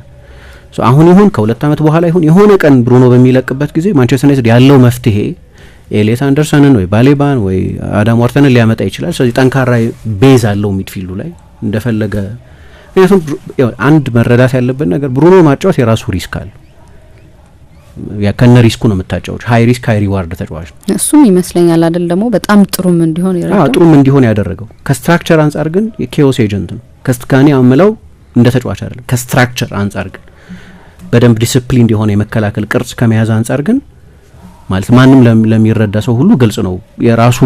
አሁን ይሁን ከ2 ዓመት በኋላ ይሁን የሆነ ቀን ብሩኖ በሚለቅበት ጊዜ ማንቸስተር ዩናይትድ ያለው መፍትሄ ኤሊየት አንደርሰንን ወይ ባሌባን ወይ አዳም ዋርተንን ሊያመጣ ይችላል። ስለዚህ ጠንካራ ቤዝ አለው ሚድፊልዱ ላይ እንደፈለገ። ምክንያቱም አንድ መረዳት ያለበት ነገር ብሩኖ ማጫወት የራሱ ሪስክ አለው። ከነ ሪስኩ ነው የምታጫወች። ሃይ ሪስክ ሃይ ሪዋርድ ተጫዋች ነው እሱም ይመስለኛል አይደል? ደግሞ በጣም ጥሩም እንዲሆን ያደረገው ከስትራክቸር አንጻር ግን የኬኦስ ኤጀንት ነው። ከስካኒ አምለው እንደ ተጫዋች አይደለም። ከስትራክቸር አንጻር ግን በደንብ ዲሲፕሊን የሆነ የመከላከል ቅርጽ ከመያዝ አንጻር ግን ማለት ማንም ለሚረዳ ሰው ሁሉ ግልጽ ነው የራሱ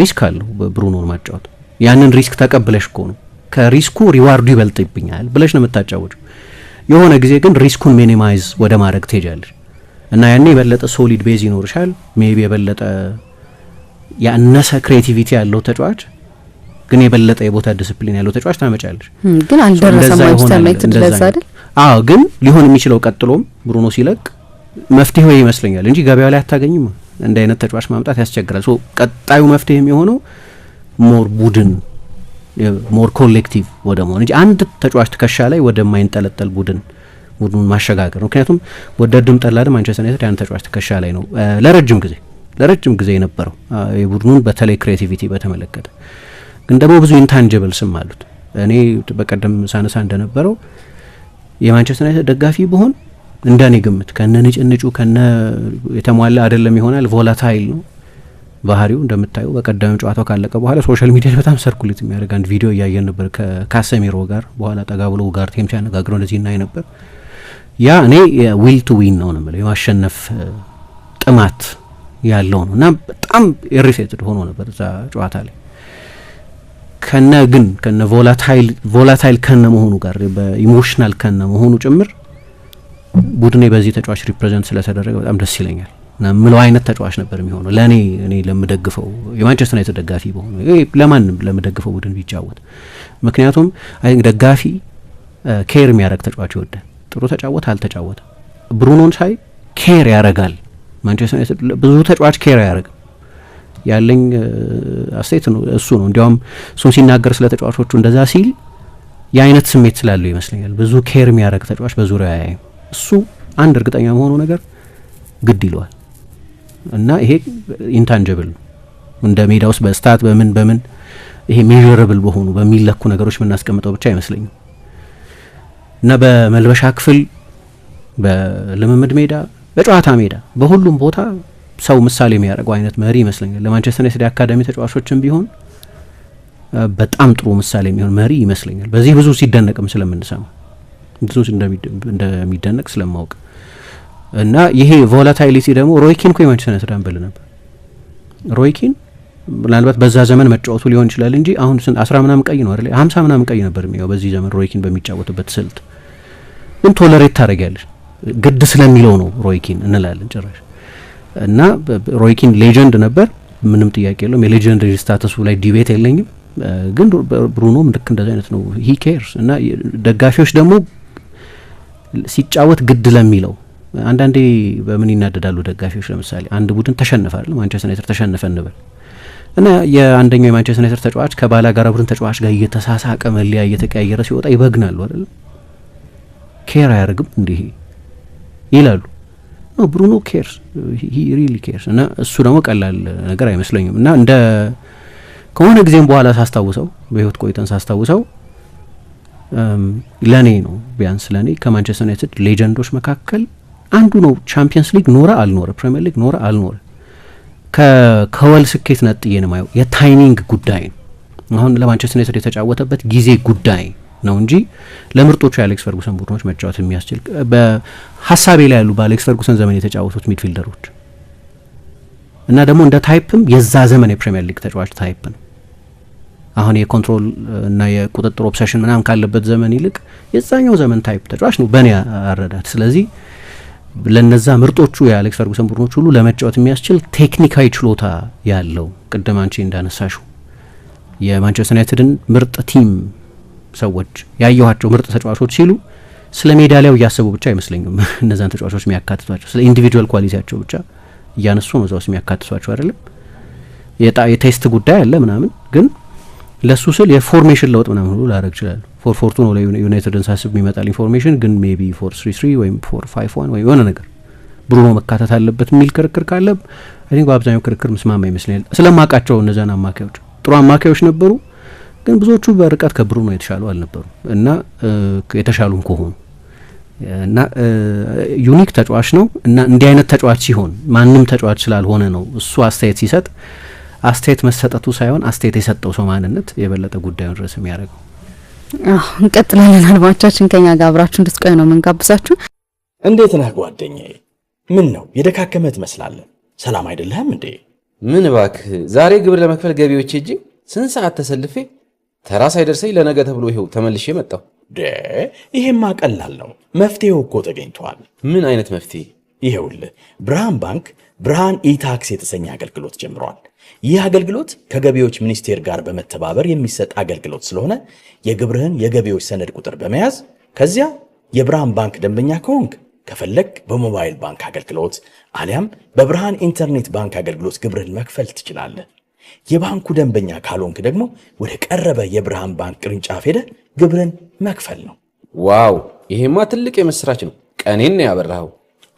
ሪስክ አለው ብሩኖን ማጫወት። ያንን ሪስክ ተቀብለሽ እኮ ነው ከሪስኩ ሪዋርዱ ይበልጥብኛል ብለሽ ነው የምታጫወችው። የሆነ ጊዜ ግን ሪስኩን ሚኒማይዝ ወደ ማድረግ ትሄጃለሽ እና ያኔ የበለጠ ሶሊድ ቤዝ ይኖርሻል። ሜቢ የበለጠ ያነሰ ክሬቲቪቲ ያለው ተጫዋች ግን የበለጠ የቦታ ዲሲፕሊን ያለው ተጫዋች ታመጫለሽ። ግን አልደረሰም ማንቸስተር ዩናይትድ ለዛ አይደል? አዎ ግን ሊሆን የሚችለው ቀጥሎም ብሩኖ ሲለቅ መፍትሄው ይመስለኛል እንጂ ገበያው ላይ አታገኝም። እንደ አይነት ተጫዋች ማምጣት ያስቸግራል። ቀጣዩ መፍትሄ የሚሆነው ሞር ቡድን ሞር ኮሌክቲቭ ወደ መሆን እንጂ አንድ ተጫዋች ትከሻ ላይ ወደማይንጠለጠል ቡድኑን ማሸጋገር። ምክንያቱም ወደድም ጠላድም ማንቸስተር ዩናይትድ ያን ተጫዋች ትከሻ ላይ ነው ለረጅም ጊዜ የነበረው የቡድኑን በተለይ ክሬቲቪቲ በተመለከተ። ግን ደግሞ ብዙ ኢንታንጅብልስም አሉት። እኔ በቀደም ሳነሳ እንደነበረው የማንቸስተር ዩናይትድ ደጋፊ ብሆን እንደኔ ግምት ከነ ንጭንጩ ከነ የተሟላ አይደለም ይሆናል። ቮላታይል ነው ባህሪው እንደምታየው። በቀደም ጨዋታው ካለቀ በኋላ ሶሻል ሚዲያ በጣም ሰርኩሌት የሚያደርግ አንድ ቪዲዮ እያየን ነበር ከካሰሚሮ ጋር በኋላ ጠጋ ብሎ ጋር ቴም ሲያነጋግረው እንደዚህ እናይ ነበር። ያ እኔ ዊል ቱ ዊን ነው ነው የማሸነፍ ጥማት ያለው ነው እና በጣም ኢሪቴትድ ሆኖ ነበር እዛ ጨዋታ ላይ ከነ ቮላታይል ከነ መሆኑ ጋር በኢሞሽናል ከነ መሆኑ ጭምር ቡድኔ በዚህ ተጫዋች ሪፕሬዘንት ስለተደረገ በጣም ደስ ይለኛል። ምለው አይነት ተጫዋች ነበር የሚሆነው ለኔ እኔ ለምደግፈው የማንቸስተር ዩናይትድ ደጋፊ በሆነ ለማንም ለምደግፈው ቡድን ቢጫወት ምክንያቱም ደጋፊ ኬር የሚያደርግ ተጫዋች ይወዳል ጥሩ ተጫወተ አልተጫወተ ብሩኖን ሳይ ኬር ያደርጋል ማንቸስተር ዩናይትድ ብዙ ተጫዋች ኬር ያደርጋል ያለኝ አስተያየት ነው እሱ ነው እንዲያውም እሱን ሲናገር ስለ ተጫዋቾቹ እንደዛ ሲል የአይነት ስሜት ስላለው ይመስለኛል ብዙ ኬር የሚያደርግ ተጫዋች በዙሪያው ያያይ እሱ አንድ እርግጠኛ መሆኑ ነገር ግድ ይለዋል እና ይሄ ኢንታንጂብል ነው እንደ ሜዳ ውስጥ በስታት በምን ይሄ ሜዠረብል በሆኑ በሚለኩ ነገሮች ምናስቀምጠው ብቻ አይመስለኝም እና በመልበሻ ክፍል በልምምድ ሜዳ በጨዋታ ሜዳ በሁሉም ቦታ ሰው ምሳሌ የሚያደርገው አይነት መሪ ይመስለኛል ለማንቸስተር ዩናይትድ አካዳሚ ተጫዋቾችም ቢሆን በጣም ጥሩ ምሳሌ የሚሆን መሪ ይመስለኛል በዚህ ብዙ ሲደነቅም ስለምንሰማ ብዙ እንደሚደነቅ ስለማውቅ እና ይሄ ቮላታይሊቲ ደግሞ ሮይኪን ኮ የማንቸስተር ዩናይትድ አንበል ነበር ሮይኪን ምናልባት በዛ ዘመን መጫወቱ ሊሆን ይችላል እንጂ አሁን 10 ምናምን ቀይ ነው አይደል 50 ምናምን ቀይ ነበር የሚያው በዚህ ዘመን ሮይኪን በሚጫወትበት ስልት ግን ቶለሬት ታደርጊያለሽ ግድ ስለሚለው ነው ሮይኪን እንላለን ጭራሽ እና ሮይኪን ሌጀንድ ነበር ምንም ጥያቄ የለውም የሌጀንድ ስታተሱ ላይ ዲቤት የለኝም ግን ብሩኖም ልክ እንደዚህ አይነት ነው ሂ ኬርስ እና ደጋፊዎች ደግሞ ሲጫወት ግድ ለሚለው አንዳንዴ በምን ይናደዳሉ ደጋፊዎች ለምሳሌ አንድ ቡድን ተሸነፈ ማንቸስተር ዩናይትድ ተሸነፈ እንበል እና የአንደኛው የማንቸስተር ዩናይትድ ተጫዋች ከባላጋራ ቡድን ተጫዋች ጋር እየተሳሳቀ መለያ እየተቀያየረ ሲወጣ ይበግናሉ አይደል ኬር አያርግም እንዴ ይላሉ ኖ ብሩኖ ኬርስ ሂ ሪሊ ኬርስ እና እሱ ደግሞ ቀላል ነገር አይመስለኝም እና እንደ ከሆነ ጊዜም በኋላ ሳስታውሰው በህይወት ቆይተን ሳስታውሰው ለኔ ነው ቢያንስ ለኔ ከማንቸስተር ዩናይትድ ሌጀንዶች መካከል አንዱ ነው ቻምፒየንስ ሊግ ኖረ አልኖረ ፕሪሚየር ሊግ ኖረ አልኖረ ከወል ስኬት ነጥዬ ነው ማየው የታይሚንግ ጉዳይ ነው አሁን ለማንቸስተር ዩናይትድ የተጫወተበት ጊዜ ጉዳይ ነው እንጂ ለምርጦቹ የአሌክስ ፈርጉሰን ቡድኖች መጫወት የሚያስችል በሐሳቤ ላይ ያሉ በአሌክስ ፈርጉሰን ዘመን የተጫወቱት ሚድፊልደሮች እና ደግሞ እንደ ታይፕም የዛ ዘመን የፕሪሚየር ሊግ ተጫዋች ታይፕ ነው አሁን የኮንትሮል እና የቁጥጥር ኦብሰሽን ምናምን ካለበት ዘመን ይልቅ የዛኛው ዘመን ታይፕ ተጫዋች ነው በእኔ አረዳድ ስለዚህ ለነዛ ምርጦቹ የአሌክስ ፈርጉሰን ቡድኖች ሁሉ ለመጫወት የሚያስችል ቴክኒካዊ ችሎታ ያለው ቅድም አንቺ እንዳነሳሽው የማንቸስተር ዩናይትድን ምርጥ ቲም ሰዎች ያየኋቸው ምርጥ ተጫዋቾች ሲሉ ስለ ሜዳሊያው እያሰቡ ብቻ አይመስለኝም እነዛን ተጫዋቾች የሚያካትቷቸው ስለ ኢንዲቪጁዋል ኳሊቲያቸው ብቻ እያነሱ ነው እዛው የሚያካትቷቸው አይደለም የቴስት ጉዳይ አለ ምናምን ግን ለሱ ስል የፎርሜሽን ለውጥ ምናምን ሁሉ ላደርግ ይችላል 4-4-2 ነው ለዩናይትድን ሳስብ የሚመጣል ኢንፎርሜሽን ግን ሜቢ 4-3-3 ወይም 4-5-1 ወይ የሆነ ነገር ብሩኖ መካተት አለበት የሚል ክርክር ካለ አይ ቲንክ በአብዛኛው ክርክር መስማማ ይመስለኛል ስለማቃቸው እነዛን አማካዮች ጥሩ አማካዮች ነበሩ ግን ብዙዎቹ በርቀት ከብሩኖ የተሻሉ አልነበሩ እና የተሻሉም ከሆኑ እና ዩኒክ ተጫዋች ነው እና እንዲህ አይነት ተጫዋች ሲሆን ማንም ተጫዋች ስላልሆነ ነው እሱ አስተያየት ሲሰጥ አስተያየት መሰጠቱ ሳይሆን አስተያየት የሰጠው ሰው ማንነት የበለጠ ጉዳዩን ድረስ የሚያደርገው እንቀጥላለን አድማጮቻችን ከኛ ጋር አብራችሁ እንድትቆዩ ነው የምንጋብዛችሁ እንዴት ነህ ጓደኛዬ ምን ነው የደካከመ ትመስላለህ ሰላም አይደለህም እንዴ ምን እባክህ ዛሬ ግብር ለመክፈል ገቢዎች ሄጄ ስንት ሰዓት ተሰልፌ ተራ ሳይደርሰኝ ለነገ ተብሎ ይሄው ተመልሼ መጣሁ ይሄማ ቀላል ነው መፍትሄው እኮ ተገኝቷል ምን አይነት መፍትሄ ይሄውልህ ብርሃን ባንክ ብርሃን ኢታክስ የተሰኘ አገልግሎት ጀምሯል ይህ አገልግሎት ከገቢዎች ሚኒስቴር ጋር በመተባበር የሚሰጥ አገልግሎት ስለሆነ የግብርህን የገቢዎች ሰነድ ቁጥር በመያዝ ከዚያ የብርሃን ባንክ ደንበኛ ከሆንክ ከፈለክ በሞባይል ባንክ አገልግሎት አሊያም በብርሃን ኢንተርኔት ባንክ አገልግሎት ግብርህን መክፈል ትችላለህ የባንኩ ደንበኛ ካልሆንክ ደግሞ ወደ ቀረበ የብርሃን ባንክ ቅርንጫፍ ሄደህ ግብርን መክፈል ነው ዋው ይሄማ ትልቅ የመስራች ነው ቀኔን ነው ያበራው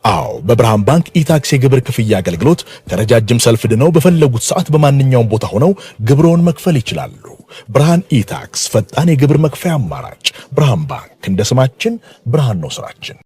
አዎ በብርሃን ባንክ ኢታክስ የግብር ክፍያ አገልግሎት ከረጃጅም ሰልፍ ድነው በፈለጉት ሰዓት በማንኛውም ቦታ ሆነው ግብሮን መክፈል ይችላሉ ብርሃን ኢታክስ ፈጣን የግብር መክፈያ አማራጭ ብርሃን ባንክ እንደ ስማችን ብርሃን ነው ስራችን